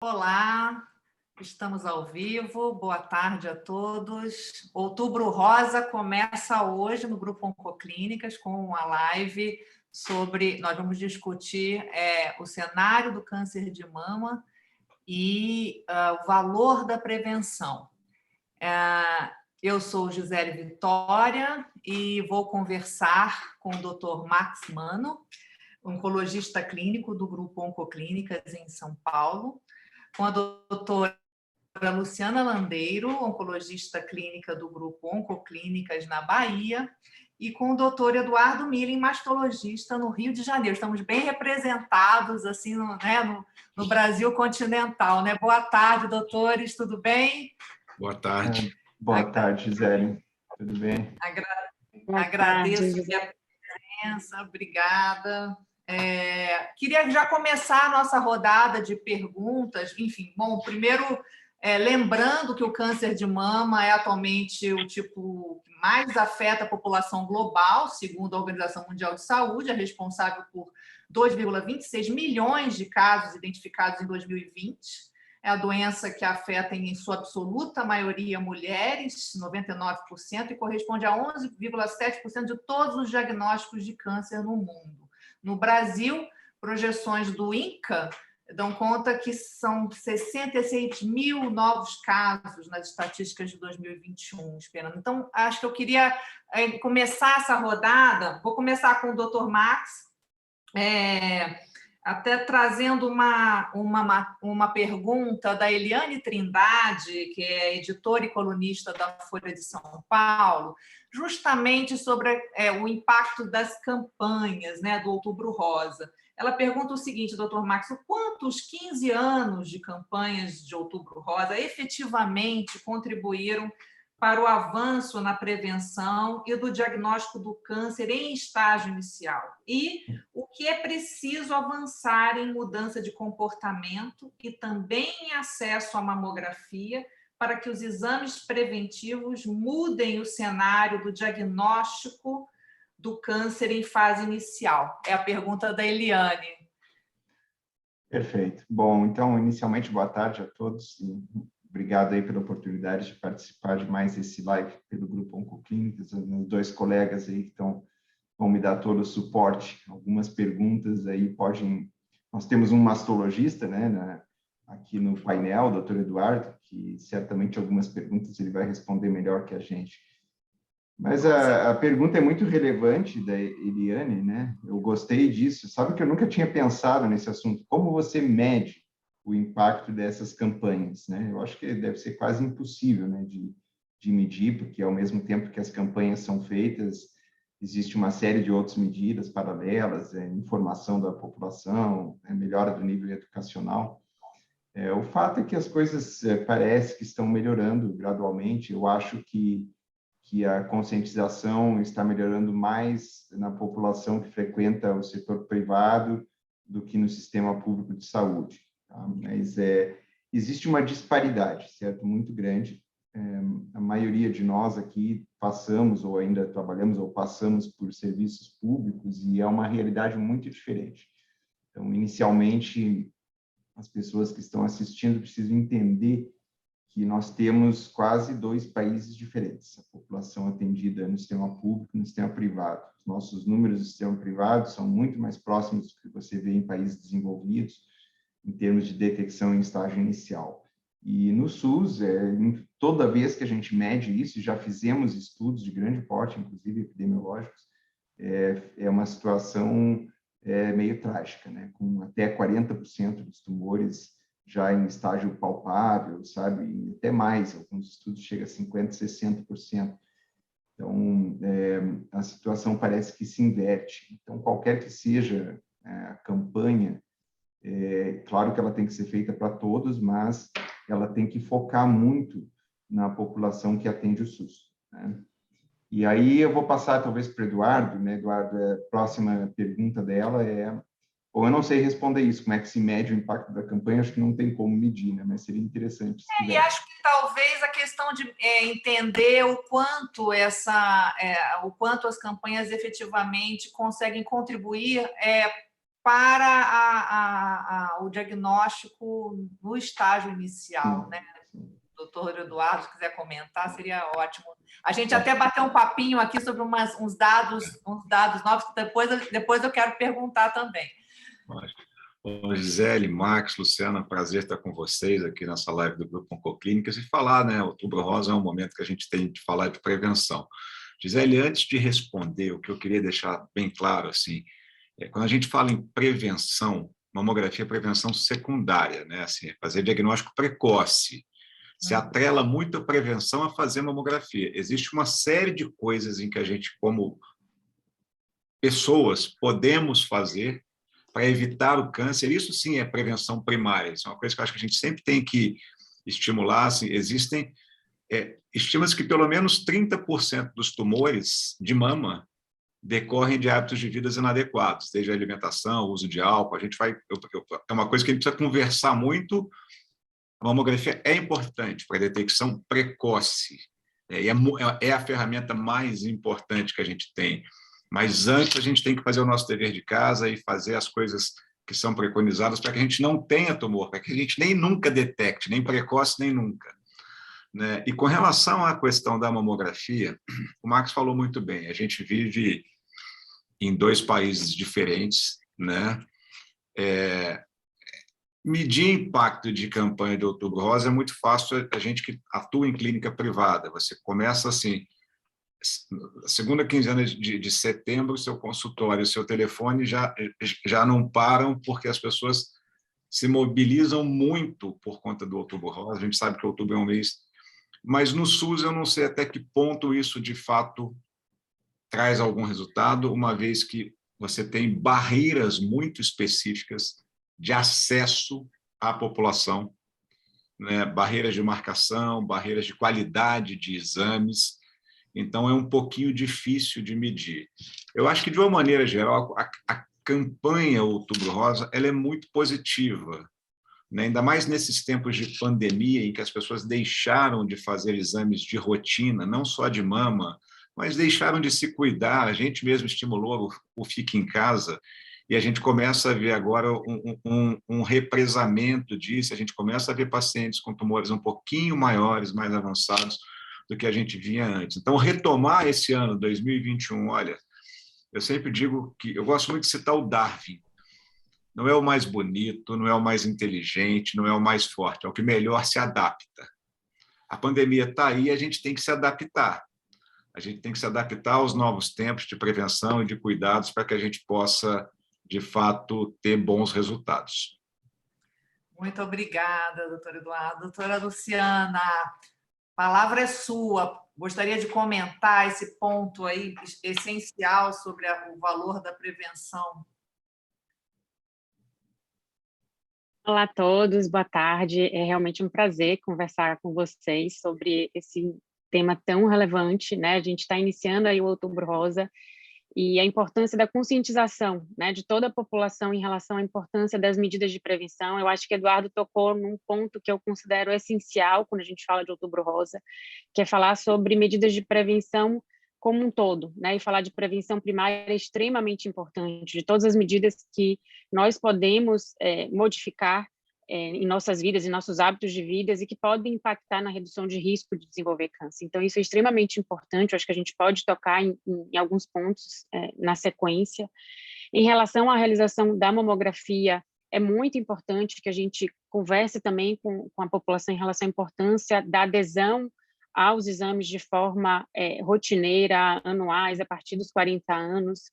Olá, estamos ao vivo. Boa tarde a todos. Outubro Rosa começa hoje no Grupo Oncoclínicas com uma live sobre... Nós vamos discutir o cenário do câncer de mama e o valor da prevenção. Eu sou Gisele Vitória e vou conversar com o Dr. Max Mano, oncologista clínico do Grupo Oncoclínicas em São Paulo, com a doutora Luciana Landeiro, oncologista clínica do Grupo Oncoclínicas na Bahia, e com o doutor Eduardo Milling, mastologista no Rio de Janeiro. Estamos bem representados assim, no Brasil continental, né? Boa tarde, doutores, tudo bem? Boa tarde. Boa tarde, Gisele. Tudo bem? Agradeço a minha presença, obrigada. Queria já começar a nossa rodada de perguntas. Enfim, bom, primeiro, lembrando que o câncer de mama é atualmente o tipo que mais afeta a população global, segundo a Organização Mundial de Saúde, é responsável por 2,26 milhões de casos identificados em 2020. É a doença que afeta, em sua absoluta maioria, mulheres, 99%, e corresponde a 11,7% de todos os diagnósticos de câncer no mundo. No Brasil, projeções do INCA dão conta que são 66 mil novos casos nas estatísticas de 2021, esperando. Então, acho que eu queria começar essa rodada. Vou começar com o Dr. Max, até trazendo uma pergunta da Eliane Trindade, que é editora e colunista da Folha de São Paulo, justamente sobre o impacto das campanhas, né, do Outubro Rosa. Ela pergunta o seguinte, doutor Max, o quanto os 15 anos de campanhas de Outubro Rosa efetivamente contribuíram para o avanço na prevenção e do diagnóstico do câncer em estágio inicial? E o que é preciso avançar em mudança de comportamento e também em acesso à mamografia para que os exames preventivos mudem o cenário do diagnóstico do câncer em fase inicial? É a pergunta da Eliane. Perfeito. Bom, então, inicialmente, boa tarde a todos. E obrigado aí pela oportunidade de participar de mais esse live pelo Grupo Oncoclínicas. Os dois colegas aí que vão me dar todo o suporte. Algumas perguntas aí podem... Nós temos um mastologista, né, aqui no painel, o doutor Eduardo, que certamente algumas perguntas ele vai responder melhor que a gente. Mas a pergunta é muito relevante da Eliane, né? Eu gostei disso. Sabe que eu nunca tinha pensado nesse assunto. Como você mede o impacto dessas campanhas, né? Eu acho que deve ser quase impossível, né, de medir, porque ao mesmo tempo que as campanhas são feitas, existe uma série de outras medidas paralelas, informação da população, melhora do nível educacional. O fato é que as coisas parece que estão melhorando gradualmente. Eu acho que a conscientização está melhorando mais na população que frequenta o setor privado do que no sistema público de saúde. Tá? Mas existe uma disparidade, certo? Muito grande. A maioria de nós aqui passamos ou ainda trabalhamos ou passamos por serviços públicos e é uma realidade muito diferente. Então, inicialmente, as pessoas que estão assistindo precisam entender que nós temos quase dois países diferentes, a população atendida no sistema público e no sistema privado. Os nossos números do sistema privado são muito mais próximos do que você vê em países desenvolvidos, em termos de detecção em estágio inicial. E no SUS, toda vez que a gente mede isso, já fizemos estudos de grande porte, inclusive epidemiológicos, é uma situação meio trágica, né? Com até 40% dos tumores já em estágio palpável, sabe? E até mais, alguns estudos chegam a 50%, 60%. Então, a situação parece que se inverte. Então, qualquer que seja a campanha, claro que ela tem que ser feita para todos, mas ela tem que focar muito na população que atende o SUS, né? E aí eu vou passar talvez para o Eduardo, né? Eduardo, a próxima pergunta dela ou eu não sei responder isso, como é que se mede o impacto da campanha, acho que não tem como medir, né? Mas seria interessante. E acho que talvez a questão de entender o quanto as campanhas efetivamente conseguem contribuir para o diagnóstico no estágio inicial, né? Doutor Eduardo, se quiser comentar, seria ótimo. A gente até bateu um papinho aqui sobre uns dados novos, que depois eu quero perguntar também. Bom, Gisele, Max, Luciana, prazer estar com vocês aqui nessa live do Grupo Oncoclínicas e falar, né? Outubro Rosa é um momento que a gente tem de falar de prevenção. Gisele, antes de responder, o que eu queria deixar bem claro, assim, quando a gente fala em prevenção, mamografia é prevenção secundária, né? Assim, fazer diagnóstico precoce. Se atrela muito a prevenção a fazer mamografia. Existe uma série de coisas em que a gente, como pessoas, podemos fazer para evitar o câncer. Isso sim é prevenção primária. Isso é uma coisa que eu acho que a gente sempre tem que estimular. Assim, existem estima-se que pelo menos 30% dos tumores de mama decorrem de hábitos de vida inadequados, desde a alimentação, o uso de álcool. A gente vai... é uma coisa que a gente precisa conversar muito. A mamografia é importante para a detecção precoce, é a ferramenta mais importante que a gente tem. Mas antes a gente tem que fazer o nosso dever de casa e fazer as coisas que são preconizadas para que a gente não tenha tumor, para que a gente nem nunca detecte, nem precoce, nem nunca. Né? E com relação à questão da mamografia, o Max falou muito bem, a gente vive em 2 países diferentes, né? Medir impacto de campanha de Outubro Rosa é muito fácil, a gente que atua em clínica privada. Você começa assim, segunda quinzena de setembro, seu consultório, seu telefone já não param, porque as pessoas se mobilizam muito por conta do Outubro Rosa. A gente sabe que outubro é um mês, mas no SUS eu não sei até que ponto isso de fato traz algum resultado, uma vez que você tem barreiras muito específicas de acesso à população, né? Barreiras de marcação, barreiras de qualidade de exames. Então, é um pouquinho difícil de medir. Eu acho que, de uma maneira geral, a campanha Outubro Rosa ela é muito positiva, né? Ainda mais nesses tempos de pandemia, em que as pessoas deixaram de fazer exames de rotina, não só de mama, mas deixaram de se cuidar. A gente mesmo estimulou o Fique em Casa, e a gente começa a ver agora um represamento disso, a gente começa a ver pacientes com tumores um pouquinho maiores, mais avançados do que a gente via antes. Então, retomar esse ano, 2021, olha, eu sempre digo que eu gosto muito de citar o Darwin. Não é o mais bonito, não é o mais inteligente, não é o mais forte, é o que melhor se adapta. A pandemia está aí, a gente tem que se adaptar. A gente tem que se adaptar aos novos tempos de prevenção e de cuidados para que a gente possa, de fato, ter bons resultados. Muito obrigada, doutor Eduardo. Doutora Luciana, a palavra é sua. Gostaria de comentar esse ponto aí essencial sobre o valor da prevenção. Olá a todos, boa tarde. É realmente um prazer conversar com vocês sobre esse tema tão relevante, né? A gente está iniciando aí o Outubro Rosa e a importância da conscientização, né, de toda a população em relação à importância das medidas de prevenção. Eu acho que Eduardo tocou num ponto que eu considero essencial quando a gente fala de Outubro Rosa, que é falar sobre medidas de prevenção como um todo, né? E falar de prevenção primária é extremamente importante, de todas as medidas que nós podemos modificar em nossas vidas, em nossos hábitos de vida e que podem impactar na redução de risco de desenvolver câncer. Então, isso é extremamente importante, eu acho que a gente pode tocar em alguns pontos na sequência. Em relação à realização da mamografia, é muito importante que a gente converse também com a população em relação à importância da adesão aos exames de forma rotineira, anuais, a partir dos 40 anos.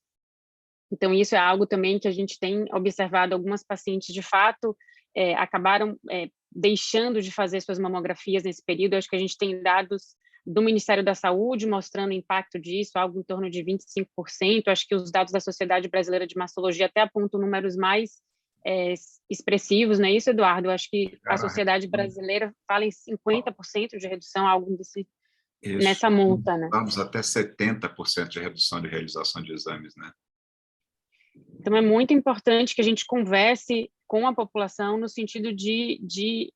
Então, isso é algo também que a gente tem observado, algumas pacientes, de fato, acabaram deixando de fazer suas mamografias nesse período. Eu acho que a gente tem dados do Ministério da Saúde mostrando o impacto disso, algo em torno de 25%. Eu acho que os dados da Sociedade Brasileira de Mastologia até apontam números mais expressivos, não é isso, Eduardo? Eu acho que a Sociedade Brasileira fala em 50% de redução, algo nessa monta, né? Vamos até 70% de redução de realização de exames, né? Então, é muito importante que a gente converse com a população no sentido de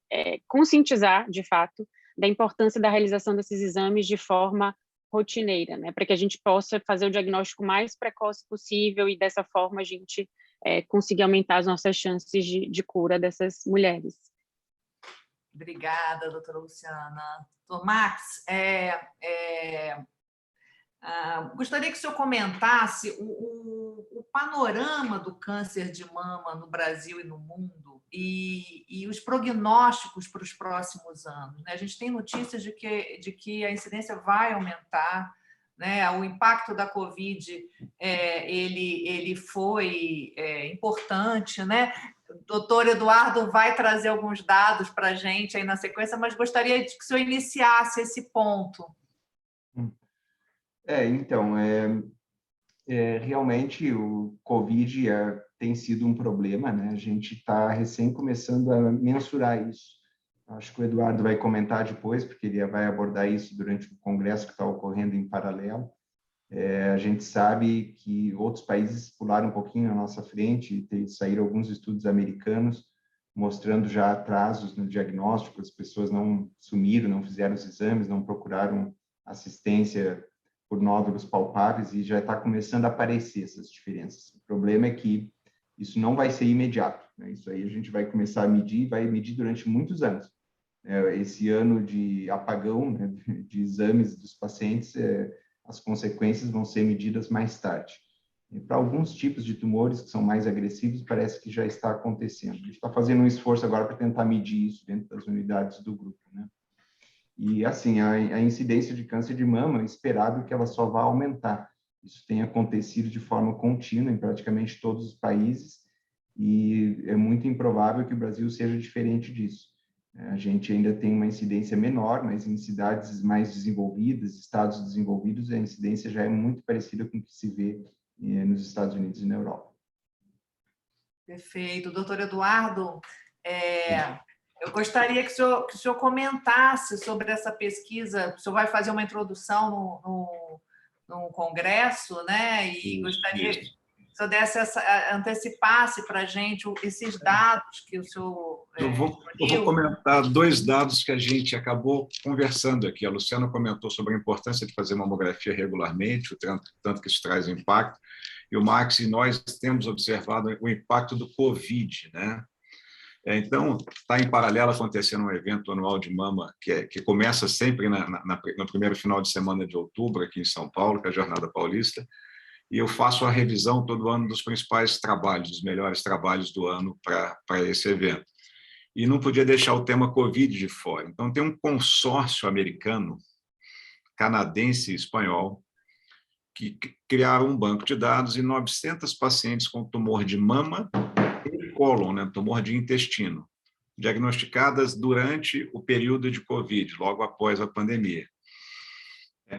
conscientizar, de fato, da importância da realização desses exames de forma rotineira, né? Para que a gente possa fazer o diagnóstico mais precoce possível e, dessa forma, a gente conseguir aumentar as nossas chances de cura dessas mulheres. Obrigada, doutora Luciana. Doutor Max, gostaria que o senhor comentasse o panorama do câncer de mama no Brasil e no mundo e os prognósticos para os próximos anos, né? A gente tem notícias de que a incidência vai aumentar, né? O impacto da Covid ele foi importante, né? O doutor Eduardo vai trazer alguns dados para a gente aí na sequência, mas gostaria de que o senhor iniciasse esse ponto. Então, realmente o Covid tem sido um problema, né? A gente está recém começando a mensurar isso. Acho que o Eduardo vai comentar depois, porque ele vai abordar isso durante o congresso que está ocorrendo em paralelo. A gente sabe que outros países pularam um pouquinho na nossa frente, saíram alguns estudos americanos mostrando já atrasos no diagnóstico, as pessoas não sumiram, não fizeram os exames, não procuraram assistência por nódulos palpáveis e já está começando a aparecer essas diferenças. O problema é que isso não vai ser imediato, né? Isso aí a gente vai começar a medir, vai medir durante muitos anos. Esse ano de apagão, né, de exames dos pacientes, as consequências vão ser medidas mais tarde. E para alguns tipos de tumores que são mais agressivos, parece que já está acontecendo. A gente está fazendo um esforço agora para tentar medir isso dentro das unidades do grupo, né? E, assim, a incidência de câncer de mama, é esperado que ela só vá aumentar. Isso tem acontecido de forma contínua em praticamente todos os países e é muito improvável que o Brasil seja diferente disso. A gente ainda tem uma incidência menor, mas em cidades mais desenvolvidas, estados desenvolvidos, a incidência já é muito parecida com o que se vê nos Estados Unidos e na Europa. Perfeito. Doutor Eduardo, eu gostaria que o senhor comentasse sobre essa pesquisa. O senhor vai fazer uma introdução no congresso, né? E gostaria que o senhor antecipasse para a gente esses dados que o senhor... Eu vou comentar 2 dados que a gente acabou conversando aqui. A Luciana comentou sobre a importância de fazer mamografia regularmente, o tanto que isso traz impacto, e o Max e nós temos observado o impacto do Covid, né? Então, está em paralelo acontecendo um evento anual de mama que começa sempre no primeiro final de semana de outubro, aqui em São Paulo, que é a Jornada Paulista, e eu faço a revisão todo ano dos principais trabalhos, dos melhores trabalhos do ano para esse evento. E não podia deixar o tema Covid de fora. Então, tem um consórcio americano, canadense e espanhol, que criaram um banco de dados e 900 pacientes com tumor de mama e cólon, né, tumor de intestino, diagnosticadas durante o período de Covid, logo após a pandemia.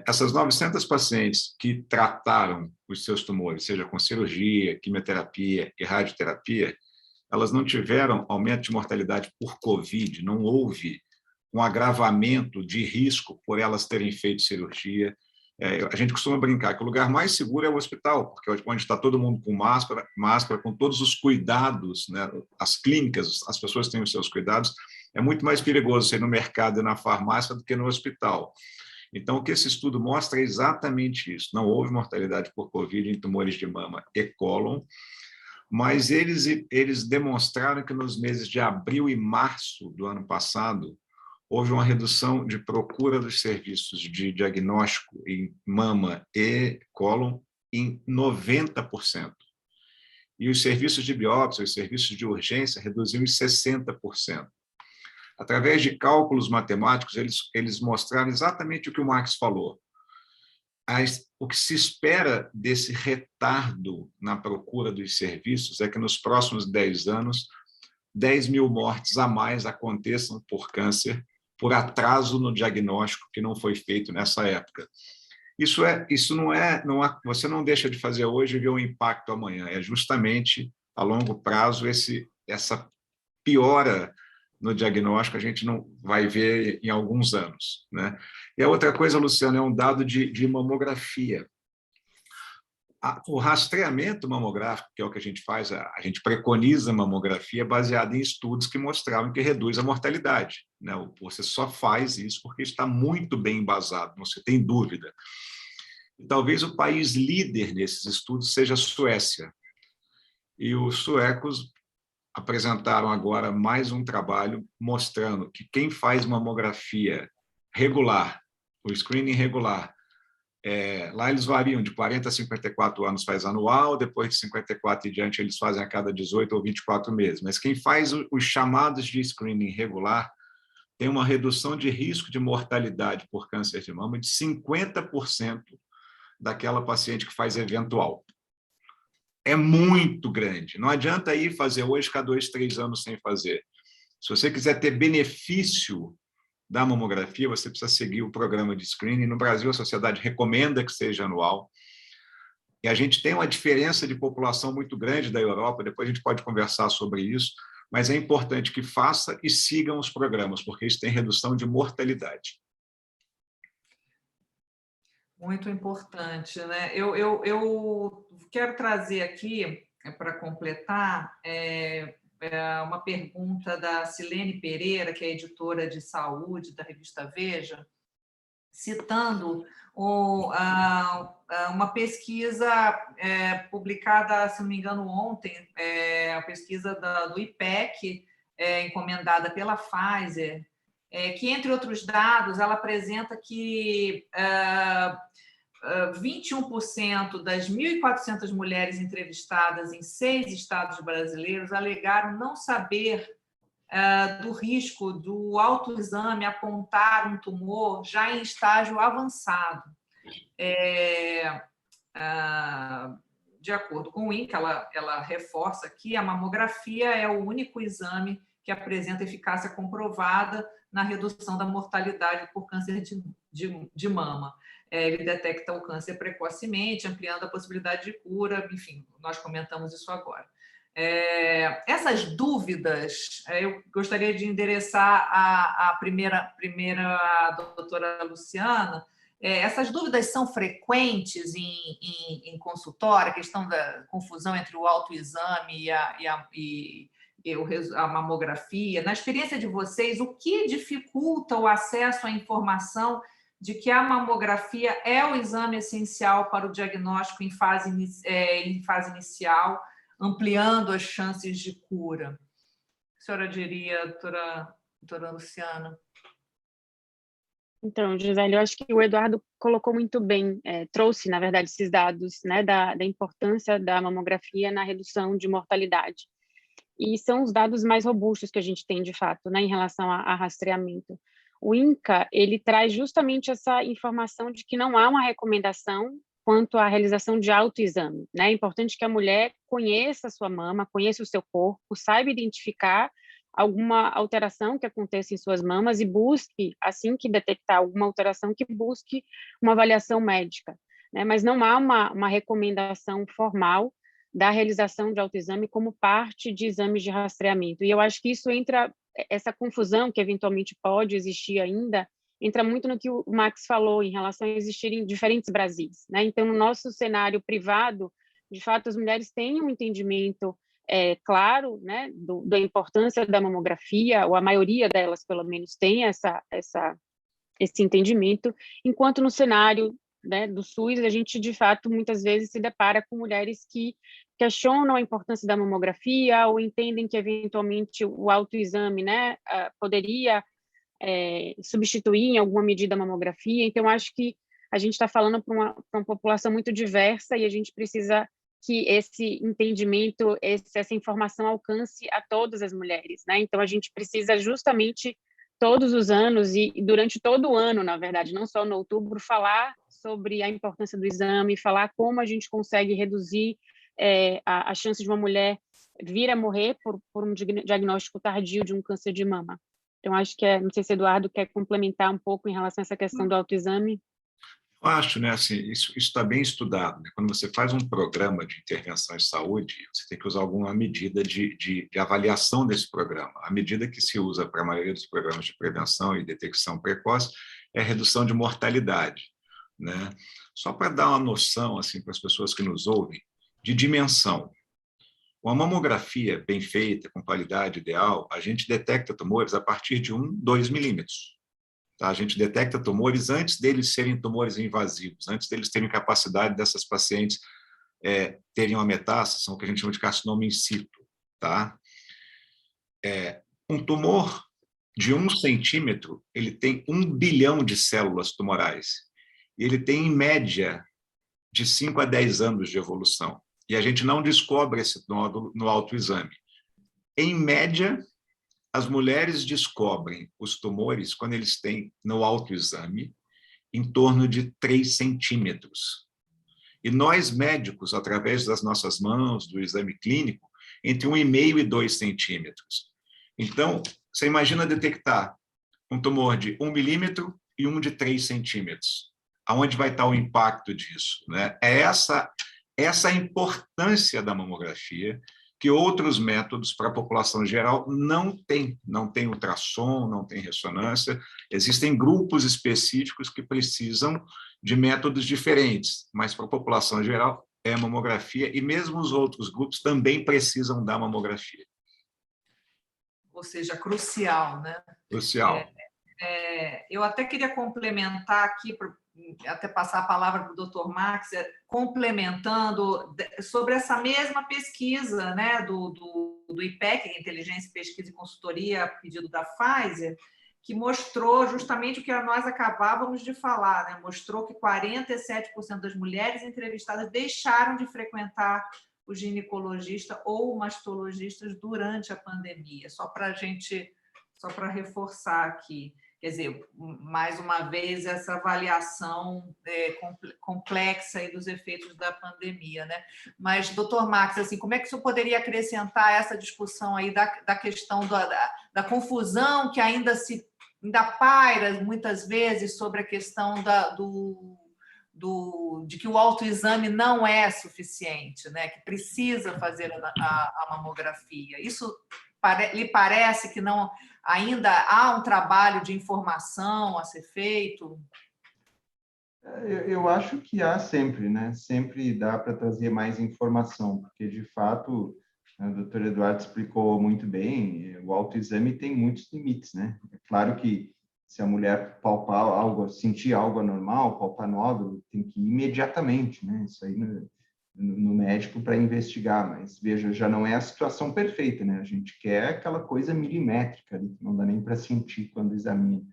Essas 900 pacientes que trataram os seus tumores, seja com cirurgia, quimioterapia e radioterapia, elas não tiveram aumento de mortalidade por Covid, não houve um agravamento de risco por elas terem feito cirurgia. A gente costuma brincar que o lugar mais seguro é o hospital, porque onde está todo mundo com máscara, com todos os cuidados, né? As clínicas, as pessoas têm os seus cuidados, é muito mais perigoso ser no mercado e na farmácia do que no hospital. Então, o que esse estudo mostra é exatamente isso. Não houve mortalidade por Covid em tumores de mama e cólon, mas eles demonstraram que nos meses de abril e março do ano passado, houve uma redução de procura dos serviços de diagnóstico em mama e cólon em 90%. E os serviços de biópsia, os serviços de urgência, reduziram em 60%. Através de cálculos matemáticos, eles mostraram exatamente o que o Max falou. O que se espera desse retardo na procura dos serviços é que nos próximos 10 anos, 10 mil mortes a mais aconteçam por câncer, por atraso no diagnóstico que não foi feito nessa época. Isso não é, você não deixa de fazer hoje e ver o impacto amanhã, é justamente a longo prazo essa piora no diagnóstico a gente não vai ver em alguns anos, né? E a outra coisa, Luciano, é um dado de mamografia. O rastreamento mamográfico, que é o que a gente faz, a gente preconiza mamografia baseada em estudos que mostravam que reduz a mortalidade, né? Você só faz isso porque está muito bem embasado, não se tem dúvida. E talvez o país líder nesses estudos seja a Suécia. E os suecos apresentaram agora mais um trabalho mostrando que quem faz mamografia regular, o screening regular, lá eles variam de 40 a 54 anos faz anual, depois de 54 e diante eles fazem a cada 18 ou 24 meses. Mas quem faz os chamados de screening regular tem uma redução de risco de mortalidade por câncer de mama de 50% daquela paciente que faz eventual. É muito grande. Não adianta ir fazer hoje, ficar 2, 3 anos sem fazer. Se você quiser ter benefício da mamografia, você precisa seguir o programa de screening. No Brasil, a sociedade recomenda que seja anual. E a gente tem uma diferença de população muito grande da Europa, depois a gente pode conversar sobre isso, mas é importante que faça e sigam os programas, porque isso tem redução de mortalidade. Muito importante, né? Eu quero trazer aqui, para completar, uma pergunta da Silene Pereira, que é editora de saúde da revista Veja, citando uma pesquisa publicada, se não me engano, ontem, a pesquisa do IPEC, encomendada pela Pfizer, que, entre outros dados, ela apresenta que 21% das 1.400 mulheres entrevistadas em 6 estados brasileiros alegaram não saber do risco do autoexame apontar um tumor já em estágio avançado. De acordo com o INCA, ela reforça que a mamografia é o único exame que apresenta eficácia comprovada na redução da mortalidade por câncer de mama. Ele detecta o câncer precocemente, ampliando a possibilidade de cura, enfim, nós comentamos isso agora. Essas dúvidas, eu gostaria de endereçar a primeira a doutora Luciana. Essas dúvidas são frequentes em consultório, a questão da confusão entre o autoexame e a mamografia. Na experiência de vocês, o que dificulta o acesso à informação de que a mamografia é o exame essencial para o diagnóstico em fase inicial, ampliando as chances de cura? A senhora diria, doutora Luciana? Então, Gisele, eu acho que o Eduardo colocou muito bem, trouxe, na verdade, esses dados, né, da importância da mamografia na redução de mortalidade. E são os dados mais robustos que a gente tem, de fato, né, em relação a rastreamento. O INCA, ele traz justamente essa informação de que não há uma recomendação quanto à realização de autoexame, né? É importante que a mulher conheça a sua mama, conheça o seu corpo, saiba identificar alguma alteração que aconteça em suas mamas e busque, assim que detectar alguma alteração, que busque uma avaliação médica, né? Mas não há uma recomendação formal da realização de autoexame como parte de exames de rastreamento. E eu acho que isso essa confusão que eventualmente pode existir ainda, entra muito no que o Max falou em relação a existirem diferentes Brasis, né? Então, no nosso cenário privado, de fato, as mulheres têm um entendimento claro, né, da importância da mamografia, ou a maioria delas, pelo menos, tem esse entendimento, enquanto no cenário, né, do SUS, a gente, de fato, muitas vezes se depara com mulheres que questionam a importância da mamografia ou entendem que, eventualmente, o autoexame, né, poderia substituir em alguma medida a mamografia. Então, acho que a gente está falando para uma população muito diversa e a gente precisa que esse entendimento, essa informação alcance a todas as mulheres, né? Então, a gente precisa justamente todos os anos e durante todo o ano, na verdade, não só no outubro, falar sobre a importância do exame, falar como a gente consegue reduzir a chance de uma mulher vir a morrer por um diagnóstico tardio de um câncer de mama. Então, acho que não sei se o Eduardo quer complementar um pouco em relação a essa questão do autoexame. Eu acho, né, assim, isso está bem estudado, né? Quando você faz um programa de intervenção em saúde, você tem que usar alguma medida de avaliação desse programa. A medida que se usa para a maioria dos programas de prevenção e detecção precoce é a redução de mortalidade, né? Só para dar uma noção, assim, para as pessoas que nos ouvem, de dimensão. Com a mamografia bem feita, com qualidade ideal, a gente detecta tumores a partir de 2 milímetros. A gente detecta tumores antes deles serem tumores invasivos, antes deles terem capacidade dessas pacientes terem uma metástase, são o que a gente chama de carcinoma in situ. Tá? Um tumor de 1 centímetro, ele tem 1 bilhão de células tumorais. E ele tem, em média, de 5 a 10 anos de evolução. E a gente não descobre esse nódulo no autoexame. Em média, as mulheres descobrem os tumores, quando eles têm, no autoexame, em torno de 3 centímetros. E nós, médicos, através das nossas mãos, do exame clínico, entre 1,5 e 2 centímetros. Então, você imagina detectar um tumor de 1 milímetro e um de 3 centímetros. Aonde vai estar o impacto disso? Né? É essa a importância da mamografia, que outros métodos para a população geral não tem. Não tem ultrassom, não tem ressonância. Existem grupos específicos que precisam de métodos diferentes, mas para a população geral é a mamografia, e mesmo os outros grupos também precisam da mamografia. Ou seja, crucial, né? Crucial. Eu até queria complementar aqui, até passar a palavra para o Dr. Max, complementando sobre essa mesma pesquisa, né, do IPEC, Inteligência, Pesquisa e Consultoria, a pedido da Pfizer, que mostrou justamente o que nós acabávamos de falar, né? Mostrou que 47% das mulheres entrevistadas deixaram de frequentar o ginecologista ou o mastologista durante a pandemia, só para reforçar aqui. Quer dizer, mais uma vez, essa avaliação complexa aí dos efeitos da pandemia, né? Mas, doutor Max, assim, como é que o senhor poderia acrescentar essa discussão aí da questão da confusão que ainda paira muitas vezes sobre a questão de que o autoexame não é suficiente, né? Que precisa fazer a mamografia. Isso lhe parece que não ainda há um trabalho de informação a ser feito? Eu acho que há sempre, né? Sempre dá para trazer mais informação, porque, de fato, o doutor Eduardo explicou muito bem, o autoexame tem muitos limites, né? É claro que se a mulher palpar algo, sentir algo anormal, palpar nódulo, tem que ir imediatamente, né? Isso aí no médico para investigar, mas veja, já não é a situação perfeita, né? A gente quer aquela coisa milimétrica ali, que não dá nem para sentir quando examina.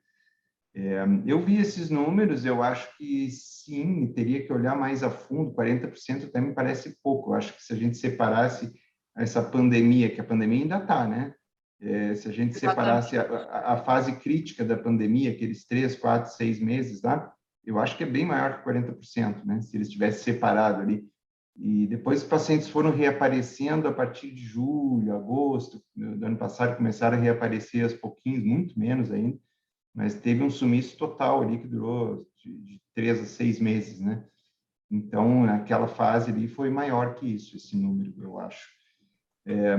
Eu vi esses números, eu acho que sim, teria que olhar mais a fundo, 40% até me parece pouco. Eu acho que se a gente separasse essa pandemia, que a pandemia ainda está, né? Se a gente separasse a fase crítica da pandemia, aqueles 3, 4, 6 meses lá, eu acho que é bem maior que 40%, né? Se eles tivessem separado ali. E depois os pacientes foram reaparecendo a partir de julho, agosto do ano passado, começaram a reaparecer aos pouquinhos, muito menos ainda, mas teve um sumiço total ali que durou de 3 a 6 meses, né? Então, naquela fase ali foi maior que isso, esse número, eu acho.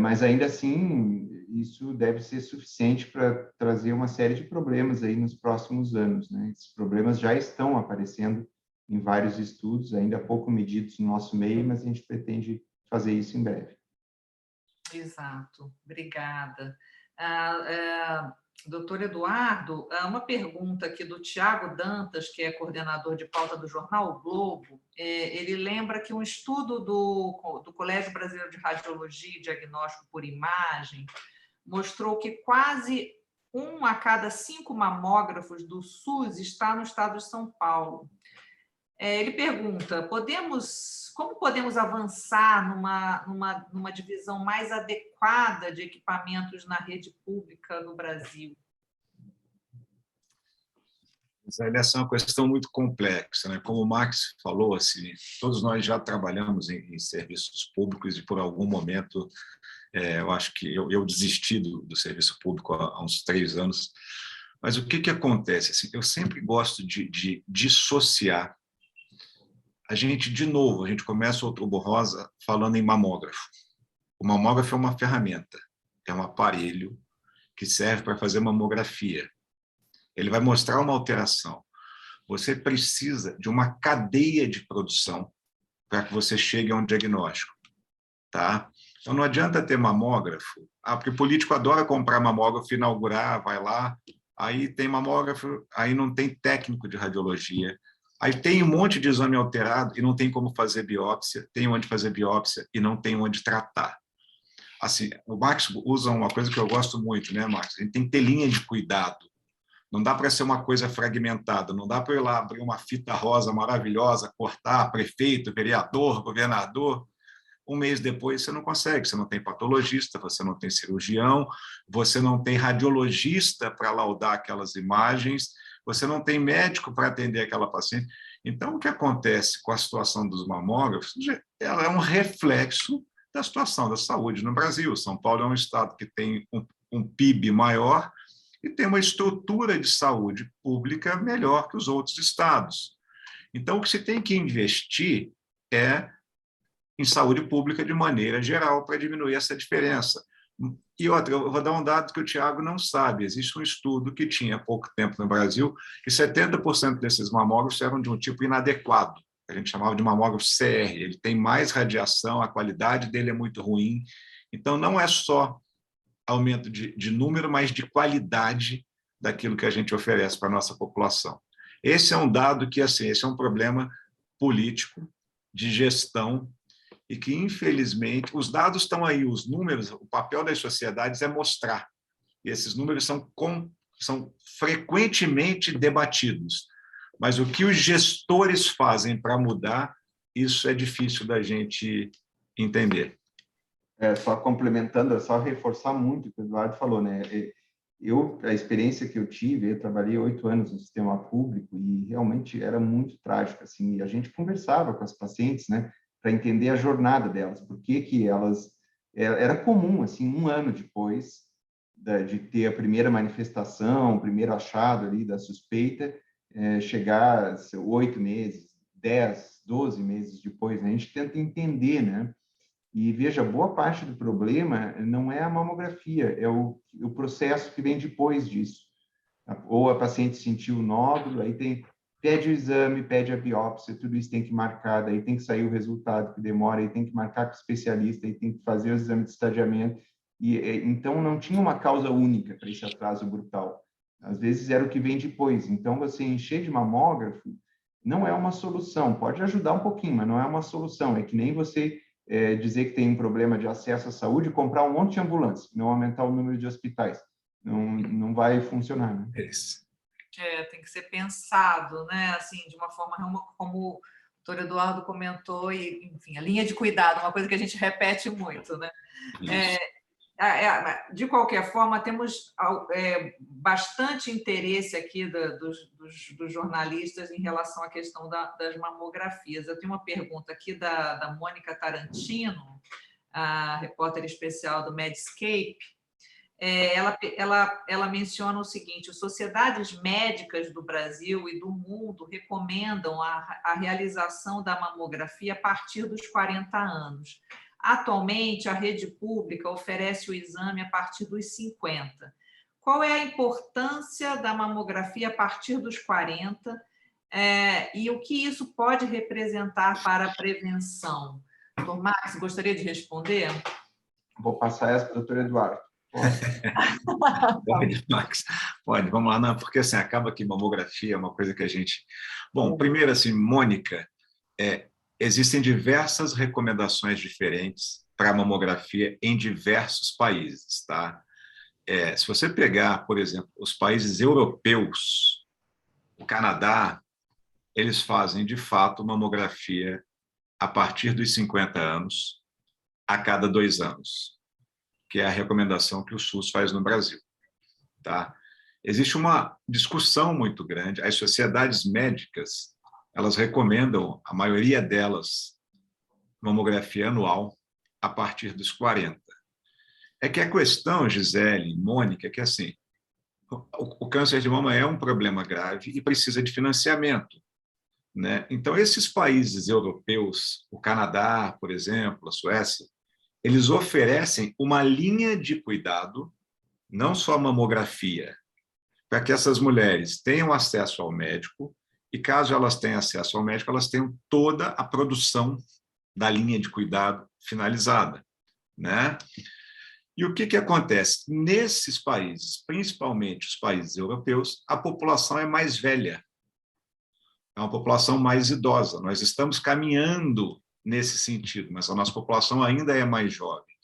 Mas ainda assim, isso deve ser suficiente para trazer uma série de problemas aí nos próximos anos, né? Esses problemas já estão aparecendo em vários estudos, ainda pouco medidos no nosso meio, mas a gente pretende fazer isso em breve. Exato, obrigada. Doutor Eduardo, uma pergunta aqui do Tiago Dantas, que é coordenador de pauta do jornal O Globo. Ele lembra que um estudo do Colégio Brasileiro de Radiologia e Diagnóstico por Imagem mostrou que quase 1 a cada 5 mamógrafos do SUS está no estado de São Paulo. Ele pergunta, como podemos avançar numa divisão mais adequada de equipamentos na rede pública no Brasil? Essa é uma questão muito complexa, né? Como o Max falou, assim, todos nós já trabalhamos em serviços públicos e, por algum momento, eu acho que eu desisti do serviço público há uns 3 anos. Mas o que acontece? Assim, eu sempre gosto de dissociar. A gente começa o Outubro Rosa falando em mamógrafo. O mamógrafo é uma ferramenta, é um aparelho que serve para fazer mamografia. Ele vai mostrar uma alteração. Você precisa de uma cadeia de produção para que você chegue a um diagnóstico. Tá? Então, não adianta ter mamógrafo, porque o político adora comprar mamógrafo, inaugurar, vai lá, aí tem mamógrafo, aí não tem técnico de radiologia, Aí tem um monte de exame alterado e não tem como fazer biópsia, tem onde fazer biópsia e não tem onde tratar. Assim, o Marx usa uma coisa que eu gosto muito, né, Marx? A gente tem que ter linha de cuidado. Não dá para ser uma coisa fragmentada, não dá para eu ir lá abrir uma fita rosa maravilhosa, cortar prefeito, vereador, governador. Um mês depois você não consegue, você não tem patologista, você não tem cirurgião, você não tem radiologista para laudar aquelas imagens, você não tem médico para atender aquela paciente. Então, o que acontece com a situação dos mamógrafos, ela é um reflexo da situação da saúde no Brasil. São Paulo é um estado que tem um PIB maior e tem uma estrutura de saúde pública melhor que os outros estados. Então, o que se tem que investir é em saúde pública de maneira geral para diminuir essa diferença. E outra, eu vou dar um dado que o Tiago não sabe. Existe um estudo que tinha há pouco tempo no Brasil que 70% desses mamógrafos eram de um tipo inadequado. A gente chamava de mamógrafo CR. Ele tem mais radiação, a qualidade dele é muito ruim. Então, não é só aumento de número, mas de qualidade daquilo que a gente oferece para a nossa população. Esse é um dado que, assim, esse é um problema político, de gestão, e que, infelizmente, os dados estão aí, os números, o papel das sociedades é mostrar. E esses números são frequentemente debatidos. Mas o que os gestores fazem para mudar, isso é difícil da gente entender. Só complementando, é só reforçar muito o que o Eduardo falou, né? A experiência que eu tive, eu trabalhei 8 anos no sistema público e realmente era muito trágico, assim, e a gente conversava com as pacientes, né, para entender a jornada delas, por que elas... Era comum, assim, 1 ano depois de ter a primeira manifestação, o primeiro achado ali da suspeita, chegar 8 meses, 10, 12 meses depois, né? A gente tenta entender, né? E veja, boa parte do problema não é a mamografia, é o processo que vem depois disso. Ou a paciente sentiu o nódulo, aí pede o exame, pede a biópsia, tudo isso tem que marcar, daí tem que sair o resultado que demora, aí tem que marcar com o especialista, aí tem que fazer o exame de estadiamento. Então, não tinha uma causa única para esse atraso brutal. Às vezes era o que vem depois. Então, você encher de mamógrafo não é uma solução. Pode ajudar um pouquinho, mas não é uma solução. É que nem você dizer que tem um problema de acesso à saúde, comprar um monte de ambulância, não aumentar o número de hospitais. Não vai funcionar, né? Tem que ser pensado, né? Assim, de uma forma como o doutor Eduardo comentou, e, enfim, a linha de cuidado, uma coisa que a gente repete muito, né? De qualquer forma, temos bastante interesse aqui dos jornalistas em relação à questão das mamografias. Eu tenho uma pergunta aqui da Mônica Tarantino, a repórter especial do Medscape. Ela menciona o seguinte: as sociedades médicas do Brasil e do mundo recomendam a realização da mamografia a partir dos 40 anos. Atualmente, a rede pública oferece o exame a partir dos 50. Qual é a importância da mamografia a partir dos 40 e o que isso pode representar para a prevenção? Doutor Marx, gostaria de responder? Vou passar essa para o doutor Eduardo. Pode, Max. Pode, vamos lá. Não, porque assim, acaba que mamografia é uma coisa que a gente... Bom, primeiro, assim, Mônica, existem diversas recomendações diferentes para a mamografia em diversos países, tá? Se você pegar, por exemplo, os países europeus, o Canadá, eles fazem, de fato, mamografia a partir dos 50 anos, a cada 2 anos, que é a recomendação que o SUS faz no Brasil, tá? Existe uma discussão muito grande, as sociedades médicas, elas recomendam, a maioria delas, mamografia anual a partir dos 40. É que a questão, Gisele, Mônica, é que assim, o câncer de mama é um problema grave e precisa de financiamento, né? Então, esses países europeus, o Canadá, por exemplo, a Suécia, eles oferecem uma linha de cuidado, não só mamografia, para que essas mulheres tenham acesso ao médico e, caso elas tenham acesso ao médico, elas tenham toda a produção da linha de cuidado finalizada, né? E o que acontece? Nesses países, principalmente os países europeus, a população é mais velha. é uma população mais idosa. Nós estamos caminhando nesse sentido, mas a nossa população ainda é mais jovem.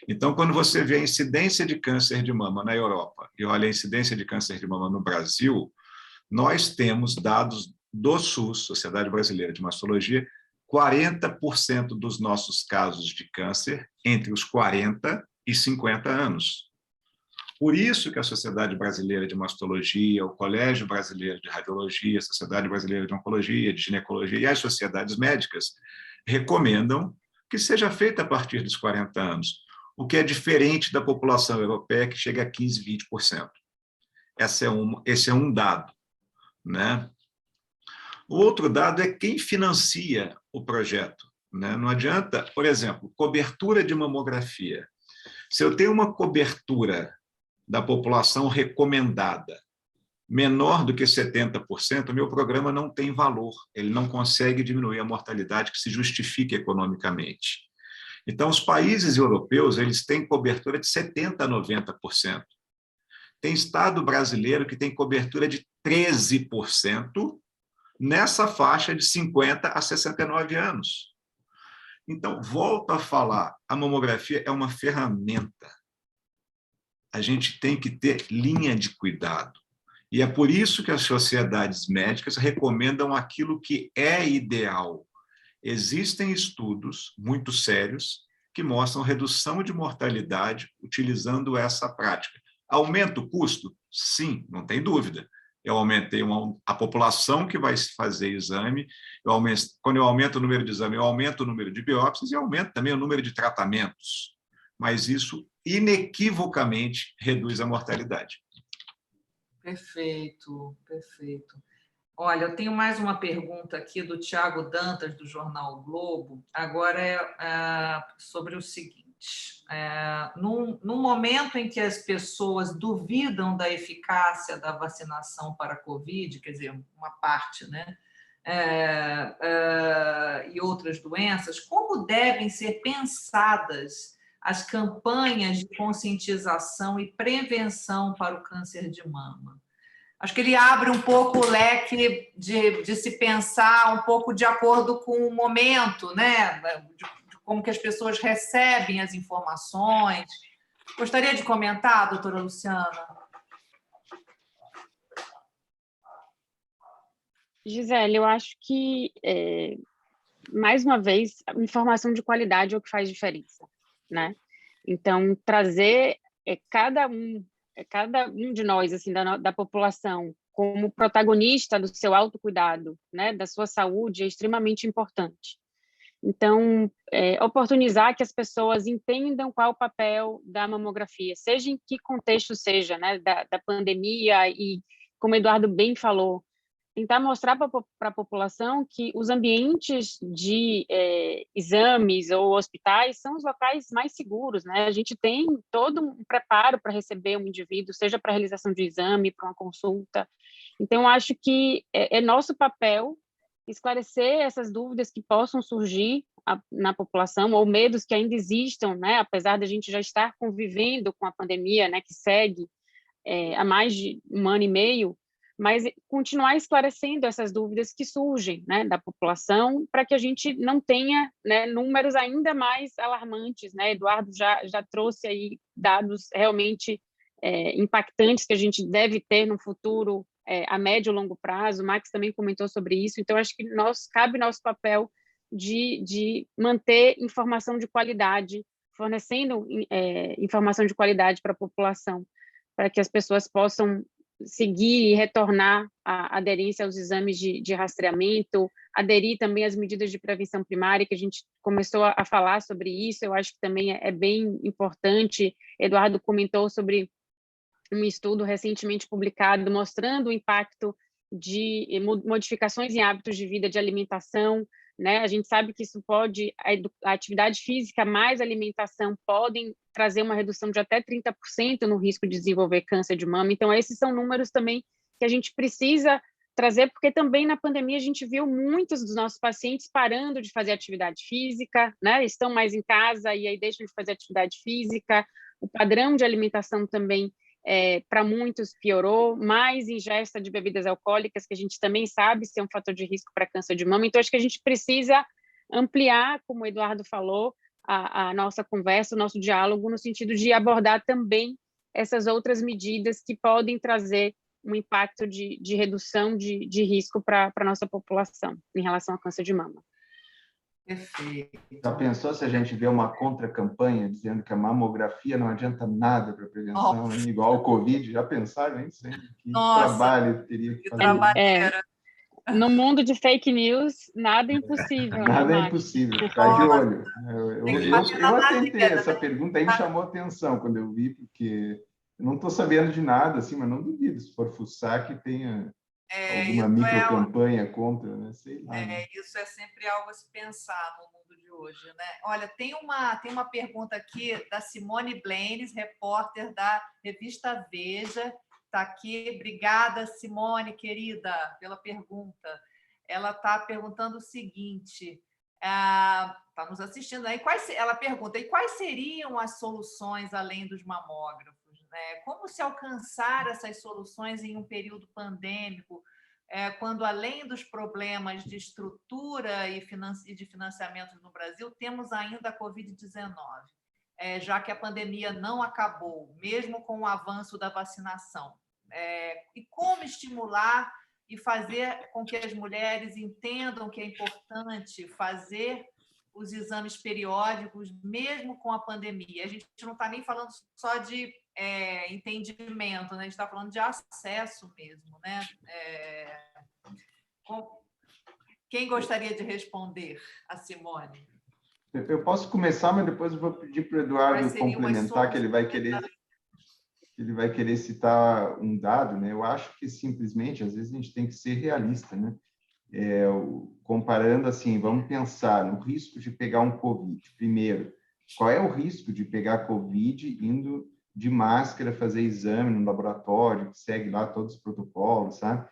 Então, quando você vê a incidência de câncer de mama na Europa e olha a incidência de câncer de mama no Brasil, nós temos dados do SUS, Sociedade Brasileira de Mastologia, 40% dos nossos casos de câncer entre os 40 e 50 anos. Por isso que a Sociedade Brasileira de Mastologia, o Colégio Brasileiro de Radiologia, a Sociedade Brasileira de Oncologia, de Ginecologia e as sociedades médicas recomendam que seja feita a partir dos 40 anos, o que é diferente da população europeia, que chega a 15%, 20%. Esse é um dado, né? O outro dado é quem financia o projeto, né? Não adianta, por exemplo, cobertura de mamografia. Se eu tenho uma cobertura da população recomendada menor do que 70%, o meu programa não tem valor, ele não consegue diminuir a mortalidade que se justifique economicamente. Então, os países europeus, eles têm cobertura de 70% a 90%. Tem estado brasileiro que tem cobertura de 13% nessa faixa de 50 a 69 anos. Então, volto a falar, a mamografia é uma ferramenta. A gente tem que ter linha de cuidado. E é por isso que as sociedades médicas recomendam aquilo que é ideal. Existem estudos muito sérios que mostram redução de mortalidade utilizando essa prática. Aumenta o custo? Sim, não tem dúvida. Eu aumentei a população que vai fazer exame, quando eu aumento o número de exames, eu aumento o número de biópsias e aumento também o número de tratamentos. Mas isso, inequivocamente, reduz a mortalidade. Perfeito, perfeito. Olha, eu tenho mais uma pergunta aqui do Tiago Dantas, do jornal o Globo. Agora é sobre o seguinte. No momento em que as pessoas duvidam da eficácia da vacinação para a Covid, quer dizer, uma parte, né? E outras doenças, como devem ser pensadas as campanhas de conscientização e prevenção para o câncer de mama? Acho que ele abre um pouco o leque de se pensar um pouco de acordo com o momento, né? De como que as pessoas recebem as informações. Gostaria de comentar, doutora Luciana? Gisele, eu acho que, mais uma vez, informação de qualidade é o que faz diferença, né? Então, trazer cada um de nós, assim, da população, como protagonista do seu autocuidado, né, da sua saúde, é extremamente importante. Então, oportunizar que as pessoas entendam qual o papel da mamografia, seja em que contexto seja, né, da pandemia, e, como o Eduardo bem falou, tentar mostrar para a população que os ambientes de exames ou hospitais são os locais mais seguros, né? A gente tem todo um preparo para receber um indivíduo, seja para a realização de exame, para uma consulta. Então, acho que é nosso papel esclarecer essas dúvidas que possam surgir na população, ou medos que ainda existam, né? Apesar da gente já estar convivendo com a pandemia, né, que segue há mais de 1 ano e meio, mas continuar esclarecendo essas dúvidas que surgem, né, da população, para que a gente não tenha, né, números ainda mais alarmantes, né? Eduardo já trouxe aí dados realmente impactantes que a gente deve ter no futuro, a médio e longo prazo. O Max também comentou sobre isso. Então, acho que cabe nosso papel de manter informação de qualidade, fornecendo informação de qualidade para a população, para que as pessoas possam seguir e retornar a aderência aos exames de rastreamento, aderir também às medidas de prevenção primária, que a gente começou a falar sobre isso. Eu acho que também é bem importante. Eduardo comentou sobre um estudo recentemente publicado mostrando o impacto de modificações em hábitos de vida, de alimentação, né? A gente sabe que isso pode, a atividade física mais alimentação podem trazer uma redução de até 30% no risco de desenvolver câncer de mama. Então, esses são números também que a gente precisa trazer, porque também na pandemia a gente viu muitos dos nossos pacientes parando de fazer atividade física, né? Estão mais em casa e aí deixam de fazer atividade física. O padrão de alimentação também para muitos piorou, mais ingesta de bebidas alcoólicas, que a gente também sabe ser um fator de risco para câncer de mama. Então, acho que a gente precisa ampliar, como o Eduardo falou, a nossa conversa, o nosso diálogo, no sentido de abordar também essas outras medidas que podem trazer um impacto de redução de risco para a nossa população em relação ao câncer de mama. Perfeito. Já pensou se a gente vê uma contra-campanha dizendo que a mamografia não adianta nada para prevenção, né? Igual ao Covid? Já pensaram isso? Que trabalho teria que fazer? No mundo de fake news, nada é impossível. Nada é impossível, ficar de olho. Eu atentei essa pergunta, aí me chamou a atenção quando eu vi, porque eu não estou sabendo de nada, assim, mas não duvido, se for fuçar, que tenha alguma microcampanha contra, né? Sei lá. Isso é sempre algo a se pensar no mundo de hoje, né? Olha, tem uma pergunta aqui da Simone Blaines, repórter da revista Veja. Está aqui. Obrigada, Simone, querida, pela pergunta. Ela está perguntando o seguinte, está nos assistindo aí, ela pergunta, e quais seriam as soluções além dos mamógrafos? Né? Como se alcançar essas soluções em um período pandêmico, quando, além dos problemas de estrutura e de financiamento no Brasil, temos ainda a Covid-19? Já que a pandemia não acabou, mesmo com o avanço da vacinação. E como estimular e fazer com que as mulheres entendam que é importante fazer os exames periódicos, mesmo com a pandemia? A gente não está nem falando só de entendimento, né? A gente está falando de acesso mesmo, né? Quem gostaria de responder? A Simone. Eu posso começar, mas depois eu vou pedir para o Eduardo complementar, que ele vai querer citar um dado, né? Eu acho que simplesmente, às vezes, a gente tem que ser realista, né? Comparando assim, vamos pensar no risco de pegar um Covid. Primeiro, qual é o risco de pegar Covid indo de máscara fazer exame no laboratório, que segue lá todos os protocolos, sabe?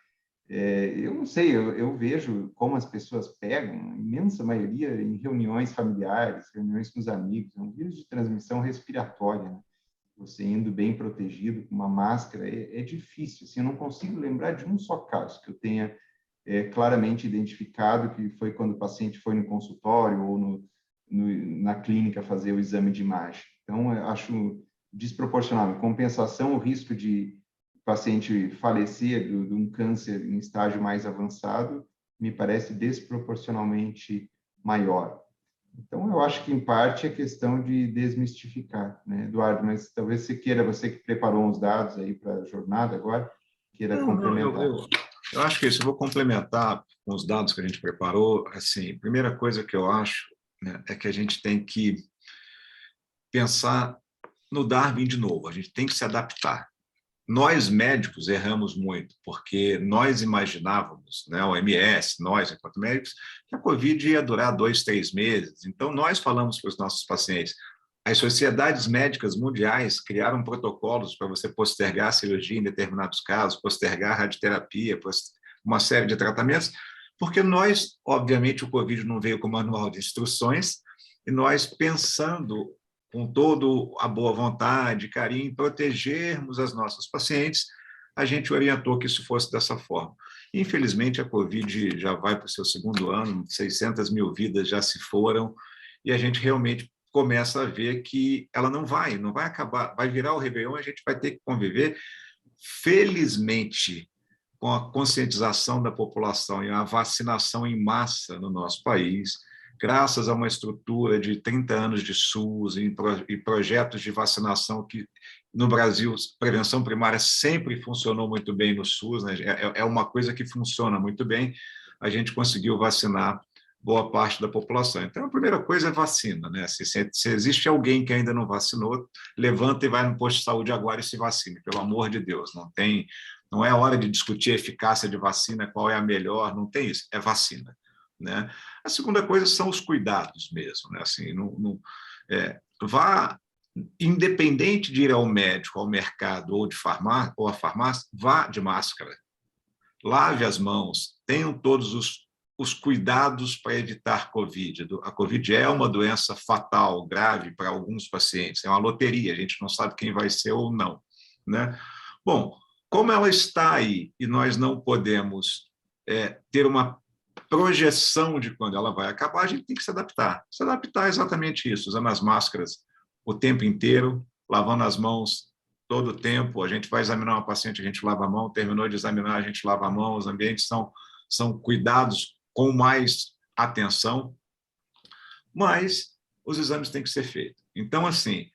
Eu não sei, eu vejo como as pessoas pegam, a imensa maioria, em reuniões familiares, reuniões com os amigos. É um vírus de transmissão respiratória, né? Você indo bem protegido com uma máscara é difícil. Assim, eu não consigo lembrar de um só caso que eu tenha claramente identificado, que foi quando o paciente foi no consultório ou na clínica fazer o exame de imagem. Então, eu acho desproporcional. Em compensação, o risco de paciente falecer de um câncer em estágio mais avançado me parece desproporcionalmente maior. Então, eu acho que, em parte, é questão de desmistificar, né, Eduardo? Mas talvez você que preparou uns dados aí para a jornada agora, queira complementar. Eu acho que isso, eu vou complementar com os dados que a gente preparou. Assim, a primeira coisa que eu acho, né, é que a gente tem que pensar no Darwin de novo, a gente tem que se adaptar. Nós, médicos, erramos muito, porque nós imaginávamos, né, a OMS, nós, enquanto médicos, que a Covid ia durar 2, 3 meses. Então, nós falamos para os nossos pacientes. As sociedades médicas mundiais criaram protocolos para você postergar a cirurgia em determinados casos, postergar a radioterapia, uma série de tratamentos, porque nós, obviamente, o Covid não veio com manual de instruções, e nós, pensando com toda a boa vontade, carinho, em protegermos as nossas pacientes, a gente orientou que isso fosse dessa forma. Infelizmente, a Covid já vai para o seu 2º ano, 600 mil vidas já se foram, e a gente realmente começa a ver que ela não vai acabar, vai virar o Réveillon, a gente vai ter que conviver, felizmente, com a conscientização da população e a vacinação em massa no nosso país, graças a uma estrutura de 30 anos de SUS e projetos de vacinação que, no Brasil, prevenção primária sempre funcionou muito bem no SUS, né? É uma coisa que funciona muito bem, a gente conseguiu vacinar boa parte da população. Então, a primeira coisa é vacina, né? Se existe alguém que ainda não vacinou, levanta e vai no posto de saúde agora e se vacine, pelo amor de Deus. Não é hora de discutir a eficácia de vacina, qual é a melhor, não tem isso, é vacina. Né? A segunda coisa são os cuidados mesmo, né? Assim, vá, independente de ir ao médico, ao mercado ou à farmácia, vá de máscara, lave as mãos, tenham todos os cuidados para evitar Covid. A Covid é uma doença fatal, grave para alguns pacientes, é uma loteria, a gente não sabe quem vai ser ou não, né? Bom, como ela está aí e nós não podemos ter uma projeção de quando ela vai acabar, a gente tem que se adaptar. Se adaptar é exatamente isso, usando as máscaras o tempo inteiro, lavando as mãos todo o tempo. A gente vai examinar uma paciente, a gente lava a mão, terminou de examinar, a gente lava a mão. Os ambientes são cuidados com mais atenção, mas os exames têm que ser feitos. Então, assim,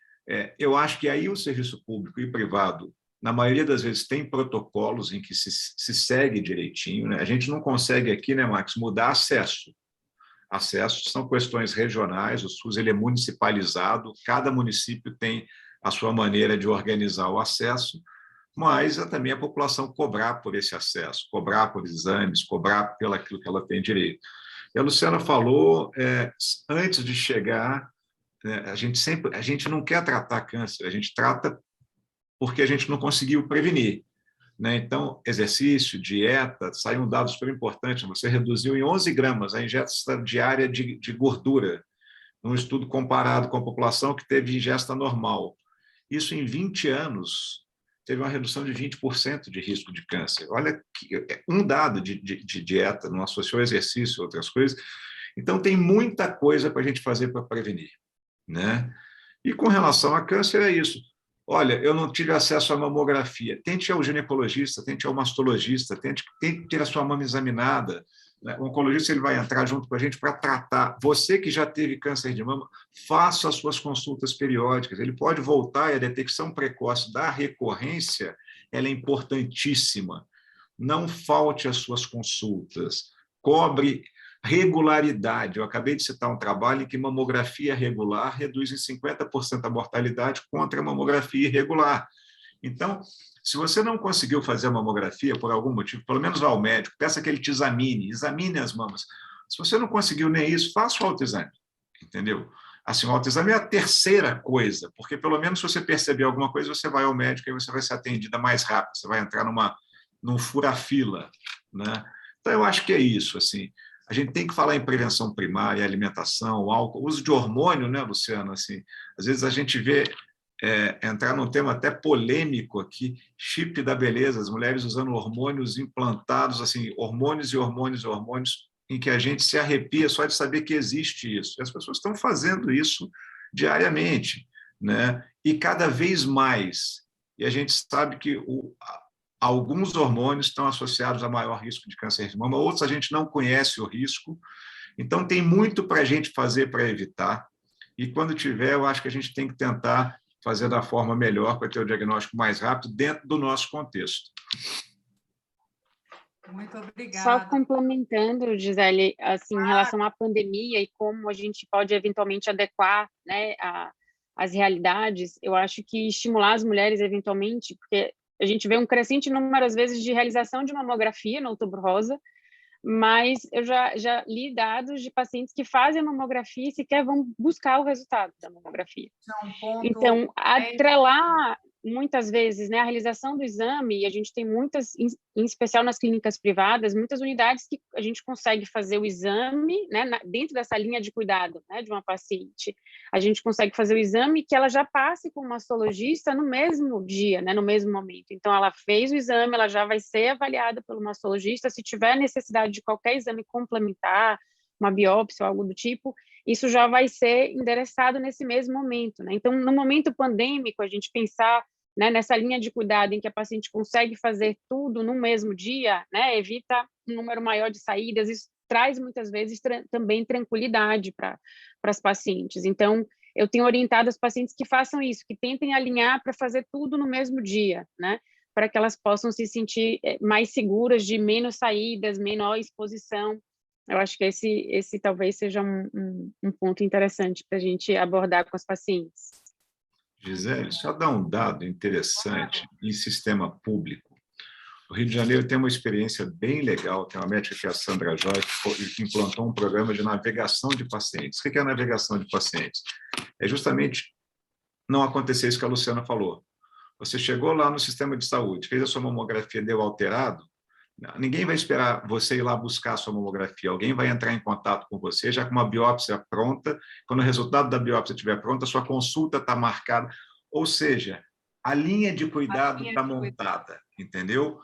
eu acho que aí o serviço público e privado, na maioria das vezes, tem protocolos em que se segue direitinho, né? A gente não consegue aqui, né, Max, mudar acesso. Acessos são questões regionais, o SUS ele é municipalizado, cada município tem a sua maneira de organizar o acesso, mas também a população cobrar por esse acesso, cobrar por exames, cobrar pelo aquilo que ela tem direito. E a Luciana falou, antes de chegar, a gente não quer tratar câncer, a gente trata porque a gente não conseguiu prevenir, né? Então, exercício, dieta, saiu um dado super importante, você reduziu em 11 gramas a ingesta diária de gordura, num estudo comparado com a população que teve ingesta normal. Isso, em 20 anos, teve uma redução de 20% de risco de câncer. Olha, um dado de dieta, não associou exercício, outras coisas. Então, tem muita coisa para a gente fazer para prevenir, né? E com relação a câncer, é isso. Olha, eu não tive acesso à mamografia. Tente ir ao ginecologista, tente ir ao mastologista, tente ter a sua mama examinada. O oncologista ele vai entrar junto com a gente para tratar. Você que já teve câncer de mama, faça as suas consultas periódicas. Ele pode voltar e a detecção precoce da recorrência ela é importantíssima. Não falte às suas consultas. Cobre regularidade. Eu acabei de citar um trabalho em que mamografia regular reduz em 50% a mortalidade contra a mamografia irregular. Então, se você não conseguiu fazer a mamografia por algum motivo, pelo menos vá ao médico, peça que ele te examine as mamas. Se você não conseguiu nem isso, faça o autoexame, entendeu? Assim, o autoexame é a terceira coisa, porque pelo menos se você perceber alguma coisa, você vai ao médico e você vai ser atendida mais rápido, você vai entrar num fura-fila, né? Então, eu acho que é isso, assim. A gente tem que falar em prevenção primária, alimentação, álcool, uso de hormônio, né, Luciano? Assim, às vezes a gente vê entrar num tema até polêmico aqui, chip da beleza, as mulheres usando hormônios implantados, assim, hormônios e hormônios e hormônios, em que a gente se arrepia só de saber que existe isso. E as pessoas estão fazendo isso diariamente, né? E cada vez mais. E a gente sabe que alguns hormônios estão associados a maior risco de câncer de mama, outros a gente não conhece o risco. Então, tem muito para a gente fazer para evitar. E quando tiver, eu acho que a gente tem que tentar fazer da forma melhor para ter o diagnóstico mais rápido dentro do nosso contexto. Muito obrigada. Só complementando, Gisele, assim, em relação à pandemia e como a gente pode eventualmente adequar, né, as realidades, eu acho que estimular as mulheres eventualmente, porque a gente vê um crescente número, às vezes, de realização de mamografia no Outubro Rosa, mas eu já li dados de pacientes que fazem a mamografia e sequer vão buscar o resultado da mamografia. Então, atrelar muitas vezes, né, a realização do exame, e a gente tem muitas, em especial nas clínicas privadas, muitas unidades que a gente consegue fazer o exame, né, dentro dessa linha de cuidado, né, de uma paciente. A gente consegue fazer o exame que ela já passe com o mastologista no mesmo dia, né, no mesmo momento. Então, ela fez o exame, ela já vai ser avaliada pelo mastologista. Se tiver necessidade de qualquer exame complementar, uma biópsia ou algo do tipo, isso já vai ser endereçado nesse mesmo momento, né? Então, no momento pandêmico, a gente pensar, né, nessa linha de cuidado em que a paciente consegue fazer tudo no mesmo dia, né, evita um número maior de saídas, isso traz muitas vezes também tranquilidade para as pacientes. Então, eu tenho orientado as pacientes que façam isso, que tentem alinhar para fazer tudo no mesmo dia, né, para que elas possam se sentir mais seguras, de menos saídas, menor exposição. Eu acho que esse talvez seja um ponto interessante para a gente abordar com as pacientes. Gisele, só dá um dado interessante em sistema público. O Rio de Janeiro tem uma experiência bem legal, tem uma médica que é a Sandra Joy, que implantou um programa de navegação de pacientes. O que é a navegação de pacientes? É justamente não acontecer isso que a Luciana falou. Você chegou lá no sistema de saúde, fez a sua mamografia, deu alterado, ninguém vai esperar você ir lá buscar a sua mamografia, alguém vai entrar em contato com você, já com uma biópsia pronta, quando o resultado da biópsia estiver pronto, a sua consulta está marcada, ou seja, a linha de cuidado está montada, entendeu?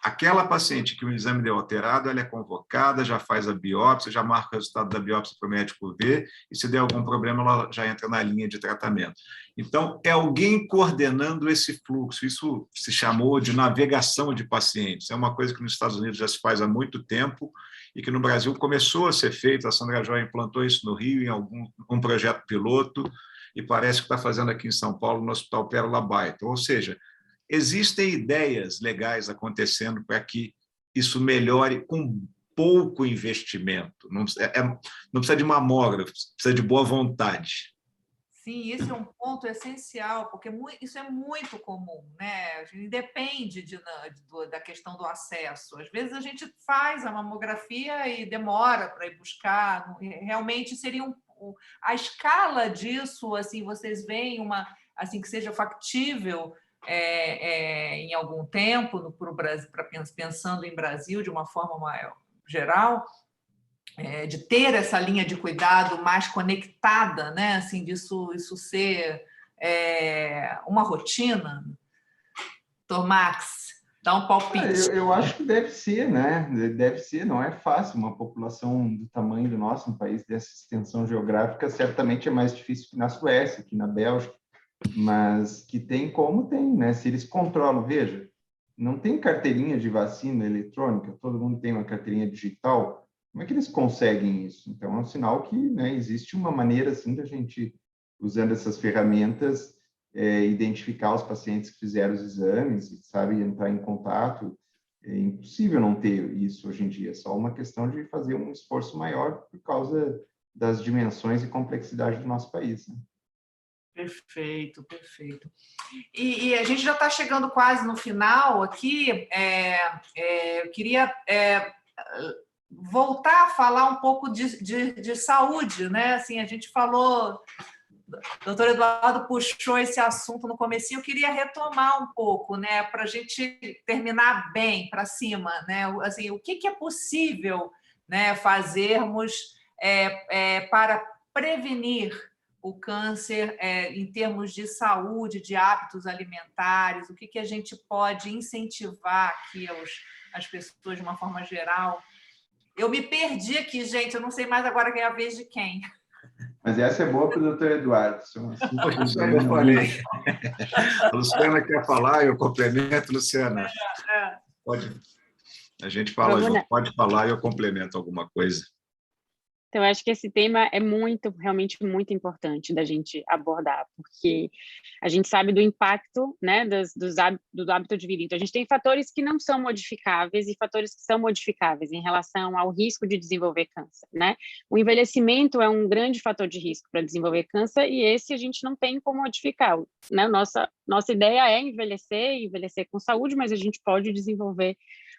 Aquela paciente que o exame deu alterado, ela é convocada, já faz a biópsia, já marca o resultado da biópsia para o médico ver, e se der algum problema, ela já entra na linha de tratamento. Então, é alguém coordenando esse fluxo. Isso se chamou de navegação de pacientes. É uma coisa que nos Estados Unidos já se faz há muito tempo e que no Brasil começou a ser feito. A Sandra Joia implantou isso no Rio em um projeto piloto e parece que está fazendo aqui em São Paulo, no Hospital Pérola Baita. Ou seja, existem ideias legais acontecendo para que isso melhore com pouco investimento. Não precisa de mamógrafo, precisa de boa vontade. Sim, esse é um ponto essencial, porque isso é muito comum, né? Independe da questão do acesso. Às vezes a gente faz a mamografia e demora para ir buscar. Realmente seria a escala disso, assim, vocês veem assim que seja factível em algum tempo para o Brasil, pensando em Brasil de uma forma maior, geral. De ter essa linha de cuidado mais conectada, né? Assim, isso ser uma rotina. Max, dá um palpite. Eu acho que deve ser, né? Deve ser, não é fácil. Uma população do tamanho do nosso, um país dessa extensão geográfica, certamente é mais difícil que na Suécia, que na Bélgica, mas que tem como tem, né? Se eles controlam, veja, não tem carteirinha de vacina eletrônica, todo mundo tem uma carteirinha digital. Como é que eles conseguem isso? Então, é um sinal que, né, existe uma maneira, assim, da gente, usando essas ferramentas, identificar os pacientes que fizeram os exames e, sabe, entrar em contato. É impossível não ter isso hoje em dia, é só uma questão de fazer um esforço maior por causa das dimensões e complexidade do nosso país, né? Perfeito, perfeito. E a gente já está chegando quase no final aqui. Eu queria voltar a falar um pouco de saúde, né? Assim, a gente falou, o doutor Eduardo puxou esse assunto no comecinho, eu queria retomar um pouco, né? Para a gente terminar bem, para cima, né? Assim, o que é possível, né, fazermos para prevenir o câncer em termos de saúde, de hábitos alimentares, o que a gente pode incentivar aqui as pessoas de uma forma geral. Eu me perdi aqui, gente, eu não sei mais agora quem é a vez de quem. Mas essa é boa para o doutor Eduardo. São assuntos Eu falei. A Luciana quer falar, eu complemento, Luciana. Pode. A gente fala junto, pode falar e eu complemento alguma coisa. Então, eu acho que esse tema é realmente muito importante da gente abordar, porque a gente sabe do impacto, né, do hábito de vida. Então, a gente tem fatores que não são modificáveis e fatores que são modificáveis em relação ao risco de desenvolver câncer, né? O envelhecimento é um grande fator de risco para desenvolver câncer e esse a gente não tem como modificar, né? Nossa ideia é envelhecer com saúde, mas a gente pode desenvolver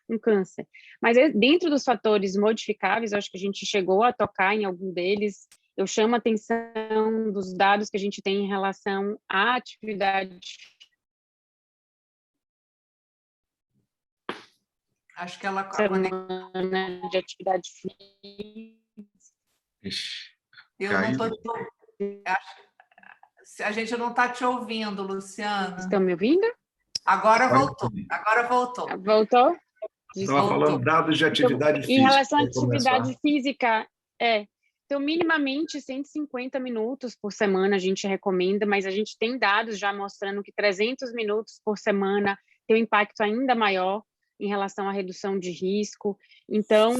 um câncer. Mas dentro dos fatores modificáveis, eu acho que a gente chegou a tocar em algum deles. Eu chamo a atenção dos dados que a gente tem em relação à atividade. Acho que ela semana de atividade física. Eu não estou. A gente não está te ouvindo, Luciana. Estão me ouvindo? Agora voltou. Agora voltou. Voltou? Estava falando dados de atividade física. Em relação à atividade física, então, minimamente 150 minutos por semana a gente recomenda, mas a gente tem dados já mostrando que 300 minutos por semana tem um impacto ainda maior em relação à redução de risco. Então,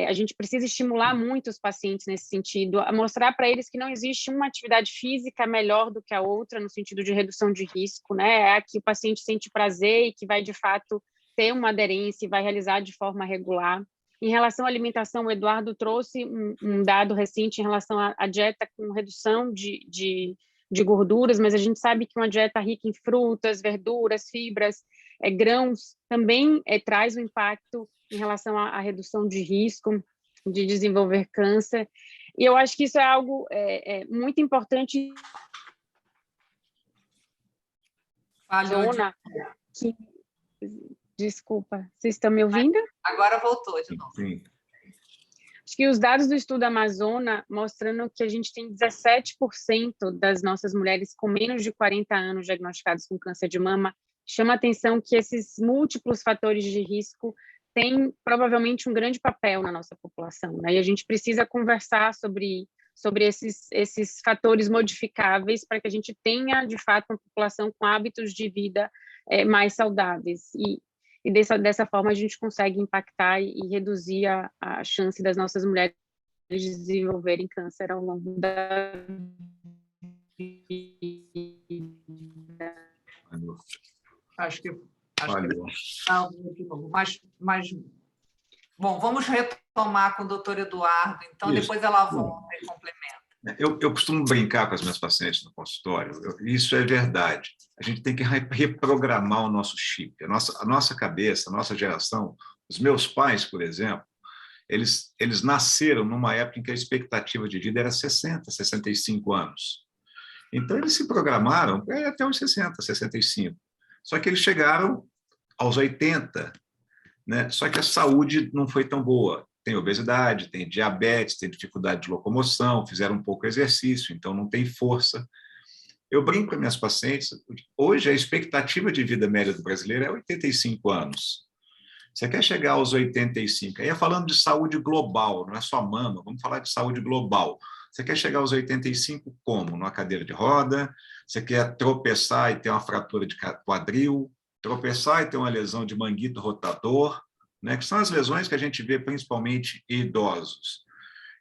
a gente precisa estimular muito os pacientes nesse sentido, a mostrar para eles que não existe uma atividade física melhor do que a outra no sentido de redução de risco, né? É a que o paciente sente prazer e que vai, de fato, ter uma aderência e vai realizar de forma regular. Em relação à alimentação, o Eduardo trouxe um dado recente em relação à dieta com redução de gorduras, mas a gente sabe que uma dieta rica em frutas, verduras, fibras, grãos, também traz um impacto em relação à redução de risco de desenvolver câncer. E eu acho que isso é algo muito importante. Desculpa, vocês estão me ouvindo? Agora voltou de novo. Sim. Acho que os dados do Estudo Amazônia mostrando que a gente tem 17% das nossas mulheres com menos de 40 anos diagnosticadas com câncer de mama. Chama a atenção que esses múltiplos fatores de risco têm provavelmente um grande papel na nossa população, né? E a gente precisa conversar sobre esses fatores modificáveis para que a gente tenha, de fato, uma população com hábitos de vida mais saudáveis. E dessa forma a gente consegue impactar e reduzir a chance das nossas mulheres de desenvolverem câncer ao longo da vida. Acho que está de novo. Mas, bom, vamos retomar com o doutor Eduardo, então Isso. Depois ela volta e complementa. Eu costumo brincar com as minhas pacientes no consultório, isso é verdade. A gente tem que reprogramar o nosso chip, a nossa cabeça, a nossa geração. Os meus pais, por exemplo, eles nasceram numa época em que a expectativa de vida era 60, 65 anos. Então, eles se programaram até os 60, 65. Só que eles chegaram aos 80, né? Só que a saúde não foi tão boa. Tem obesidade, tem diabetes, tem dificuldade de locomoção, fizeram um pouco exercício, então não tem força. Eu brinco com minhas pacientes, hoje a expectativa de vida média do brasileiro é 85 anos. Você quer chegar aos 85, aí é falando de saúde global, não é só mama, vamos falar de saúde global. Você quer chegar aos 85 como? Numa cadeira de roda? Você quer tropeçar e ter uma fratura de quadril? Tropeçar e ter uma lesão de manguito rotador? Né, que são as lesões que a gente vê principalmente em idosos.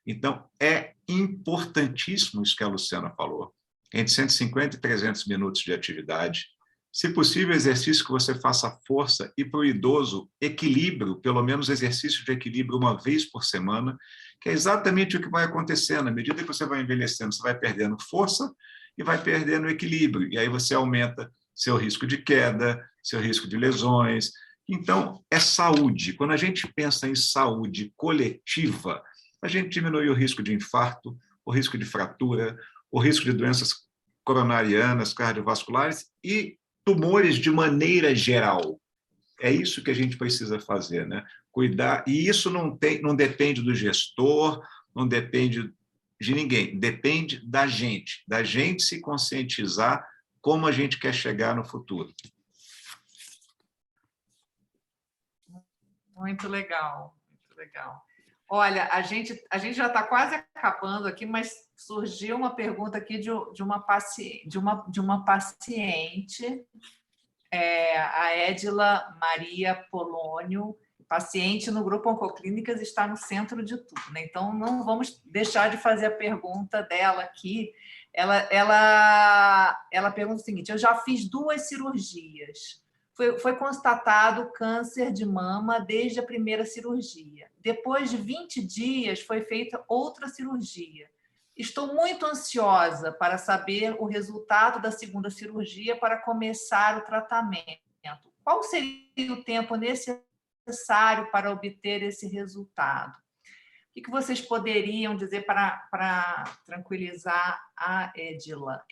Então, é importantíssimo isso que a Luciana falou. Entre 150 e 300 minutos de atividade. Se possível, exercício que você faça força e, para o idoso, equilíbrio, pelo menos exercício de equilíbrio uma vez por semana, que é exatamente o que vai acontecendo. À medida que você vai envelhecendo, você vai perdendo força e vai perdendo equilíbrio. E aí você aumenta seu risco de queda, seu risco de lesões. Então, é saúde. Quando a gente pensa em saúde coletiva, a gente diminui o risco de infarto, o risco de fratura, o risco de doenças coronarianas, cardiovasculares e tumores de maneira geral. É isso que a gente precisa fazer, né? Cuidar. E isso não depende do gestor, não depende de ninguém, depende da gente se conscientizar como a gente quer chegar no futuro. Muito legal, muito legal. Olha, a gente já está quase acabando aqui, mas surgiu uma pergunta aqui de uma paciente, a Edila Maria Polônio, paciente no Grupo Oncoclínicas, está no centro de tudo, né? Então, não vamos deixar de fazer a pergunta dela aqui. Ela pergunta o seguinte: eu já fiz 2 cirurgias. Foi constatado câncer de mama desde a primeira cirurgia. Depois de 20 dias, foi feita outra cirurgia. Estou muito ansiosa para saber o resultado da segunda cirurgia para começar o tratamento. Qual seria o tempo necessário para obter esse resultado? O que vocês poderiam dizer para tranquilizar a Edila?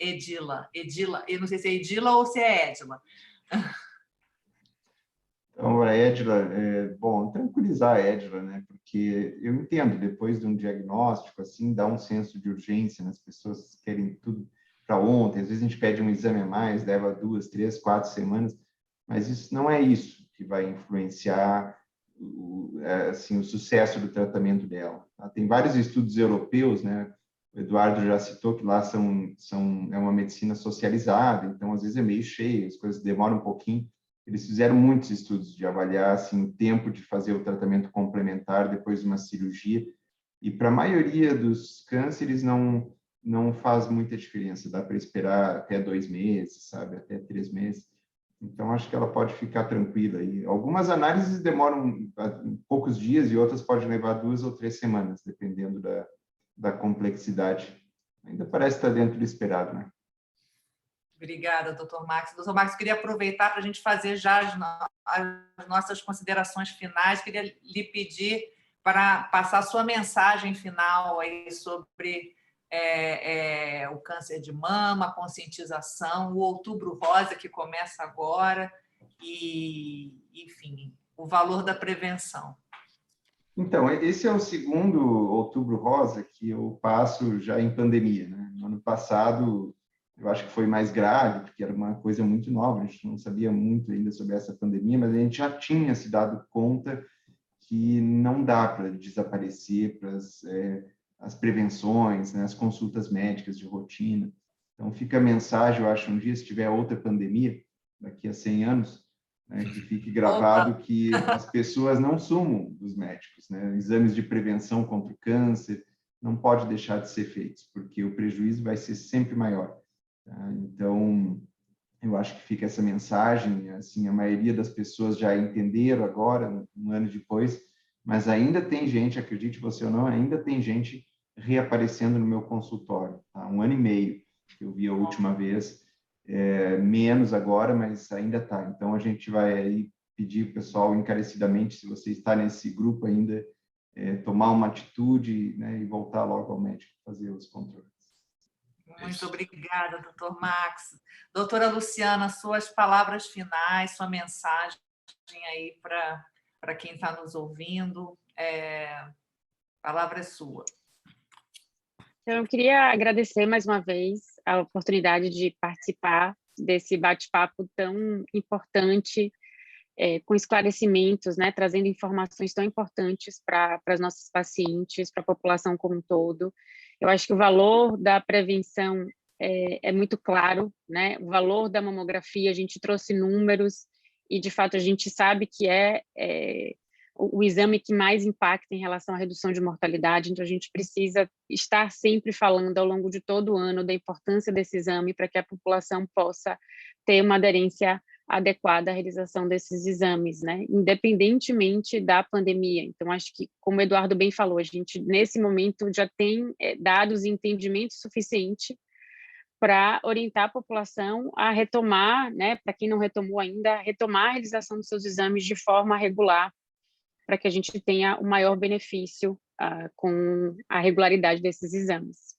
Eu não sei se é Edila ou se é Edila. Então, a Edila, bom, tranquilizar a Edila, né? Porque eu entendo, depois de um diagnóstico, assim, dá um senso de urgência, né? As pessoas querem tudo para ontem, às vezes a gente pede um exame a mais, leva 2, 3, 4 semanas, mas isso não é isso que vai influenciar assim, o sucesso do tratamento dela. Tá? Tem vários estudos europeus, né? O Eduardo já citou que lá é uma medicina socializada, então às vezes é meio cheio, as coisas demoram um pouquinho. Eles fizeram muitos estudos de avaliar assim, o tempo de fazer o tratamento complementar depois de uma cirurgia, e para a maioria dos cânceres não faz muita diferença, dá para esperar até 2 meses, sabe, até 3 meses. Então, acho que ela pode ficar tranquila. E algumas análises demoram poucos dias e outras podem levar 2 ou 3 semanas, dependendo da complexidade. Ainda parece estar dentro do esperado, né? Obrigada, doutor Max. Doutor Max, queria aproveitar para a gente fazer já as nossas considerações finais. Queria lhe pedir para passar a sua mensagem final aí sobre o câncer de mama, a conscientização, o Outubro Rosa, que começa agora, e, enfim, o valor da prevenção. Então, esse é o segundo Outubro Rosa que eu passo já em pandemia, né? No ano passado, eu acho que foi mais grave, porque era uma coisa muito nova, a gente não sabia muito ainda sobre essa pandemia, mas a gente já tinha se dado conta que não dá para desaparecer para as prevenções, né? As consultas médicas de rotina. Então, fica a mensagem, eu acho, um dia, se tiver outra pandemia, daqui a 100 anos, né, que fique Opa! gravado que as pessoas não sumam dos médicos, né? Exames de prevenção contra o câncer não pode deixar de ser feitos, porque o prejuízo vai ser sempre maior. Tá? Então, eu acho que fica essa mensagem, assim, a maioria das pessoas já entenderam agora, um ano depois, mas ainda tem gente, acredite você ou não, ainda tem gente reaparecendo no meu consultório, tá? 1 ano e meio que eu vi a última vez, menos agora, mas ainda está. Então, a gente vai aí pedir o pessoal encarecidamente, se você está nesse grupo ainda, tomar uma atitude, né, e voltar logo ao médico fazer os controles. Muito obrigada, doutor Max. Doutora Luciana, suas palavras finais, sua mensagem aí para quem está nos ouvindo. A palavra é sua. Então, eu queria agradecer mais uma vez a oportunidade de participar desse bate-papo tão importante, com esclarecimentos, né, trazendo informações tão importantes para as nossas pacientes, para a população como um todo. Eu acho que o valor da prevenção é muito claro, né? O valor da mamografia, a gente trouxe números e, de fato, a gente sabe que o exame que mais impacta em relação à redução de mortalidade, então a gente precisa estar sempre falando ao longo de todo o ano da importância desse exame para que a população possa ter uma aderência adequada à realização desses exames, né? Independentemente da pandemia. Então, acho que, como o Eduardo bem falou, a gente, nesse momento, já tem dados e entendimento suficiente para orientar a população a retomar, né, para quem não retomou ainda, retomar a realização dos seus exames de forma regular, para que a gente tenha o maior benefício com a regularidade desses exames.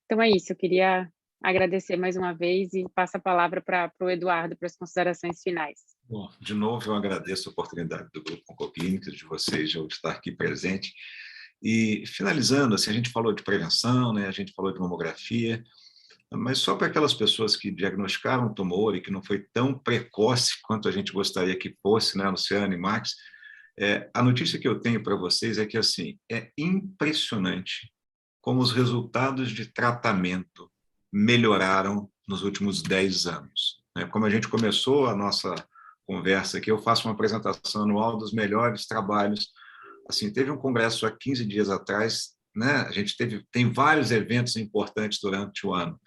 Então é isso, eu queria agradecer mais uma vez e passo a palavra para o Eduardo para as considerações finais. Bom, de novo, eu agradeço a oportunidade do Grupo Oncoclínicas, de vocês, de eu estar aqui presente. E, finalizando, assim, a gente falou de prevenção, né? A gente falou de mamografia, mas só para aquelas pessoas que diagnosticaram o tumor e que não foi tão precoce quanto a gente gostaria que fosse, né, Luciana e Max, a notícia que eu tenho para vocês é que, assim, é impressionante como os resultados de tratamento melhoraram nos últimos 10 anos. Como a gente começou a nossa conversa aqui, eu faço uma apresentação anual dos melhores trabalhos. Assim, teve um congresso há 15 dias atrás, né? A gente tem vários eventos importantes durante o ano,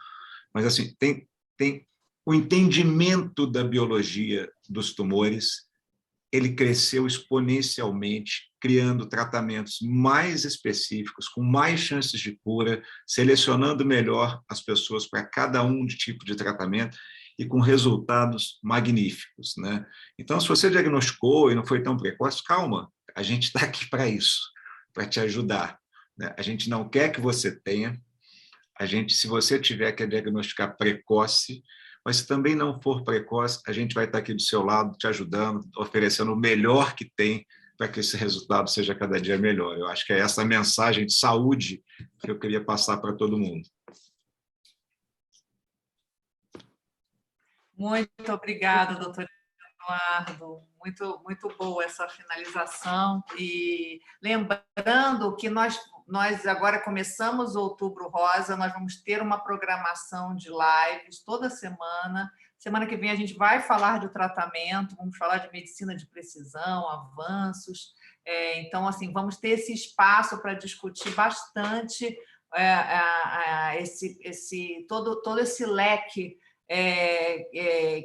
mas assim, tem o entendimento da biologia dos tumores, ele cresceu exponencialmente, criando tratamentos mais específicos, com mais chances de cura, selecionando melhor as pessoas para cada de tipo de tratamento e com resultados magníficos, né? Então, se você diagnosticou e não foi tão precoce, calma, a gente está aqui para isso, para te ajudar, né? A gente não quer que você tenha, se você tiver que diagnosticar precoce, mas se também não for precoce, a gente vai estar aqui do seu lado, te ajudando, oferecendo o melhor que tem para que esse resultado seja cada dia melhor. Eu acho que é essa mensagem de saúde que eu queria passar para todo mundo. Muito obrigada, doutor Eduardo. Muito, muito boa essa finalização. E lembrando que nós agora começamos o Outubro Rosa, nós vamos ter uma programação de lives toda semana. Semana que vem a gente vai falar de tratamento, vamos falar de medicina de precisão, avanços. Então, assim, vamos ter esse espaço para discutir bastante todo esse leque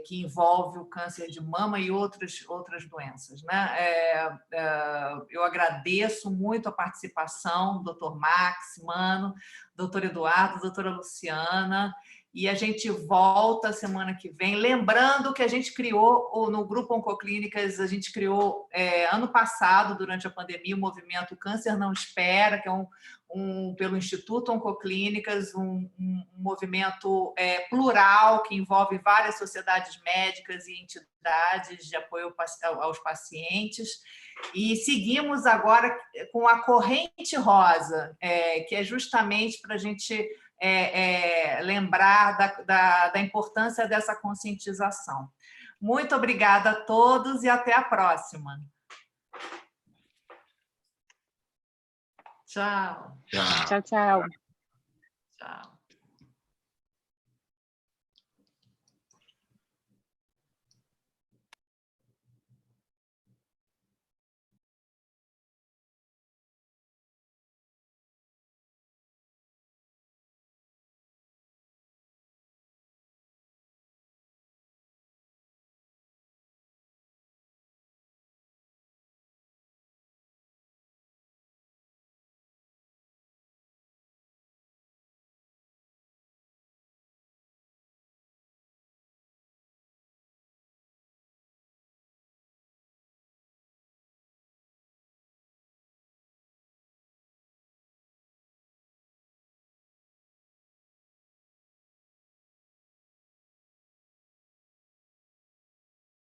que envolve o câncer de mama e outras doenças, né? Eu agradeço muito a participação do Dr. Max, Mano, doutor Eduardo, doutora Luciana, e a gente volta semana que vem. Lembrando que a gente criou, no Grupo Oncoclínicas, a gente criou ano passado, durante a pandemia, o movimento Câncer Não Espera, que é pelo Instituto Oncoclínicas, um movimento plural que envolve várias sociedades médicas e entidades de apoio aos pacientes. E seguimos agora com a Corrente Rosa, que é justamente para a gente lembrar da importância dessa conscientização. Muito obrigada a todos e até a próxima. Tchau, tchau.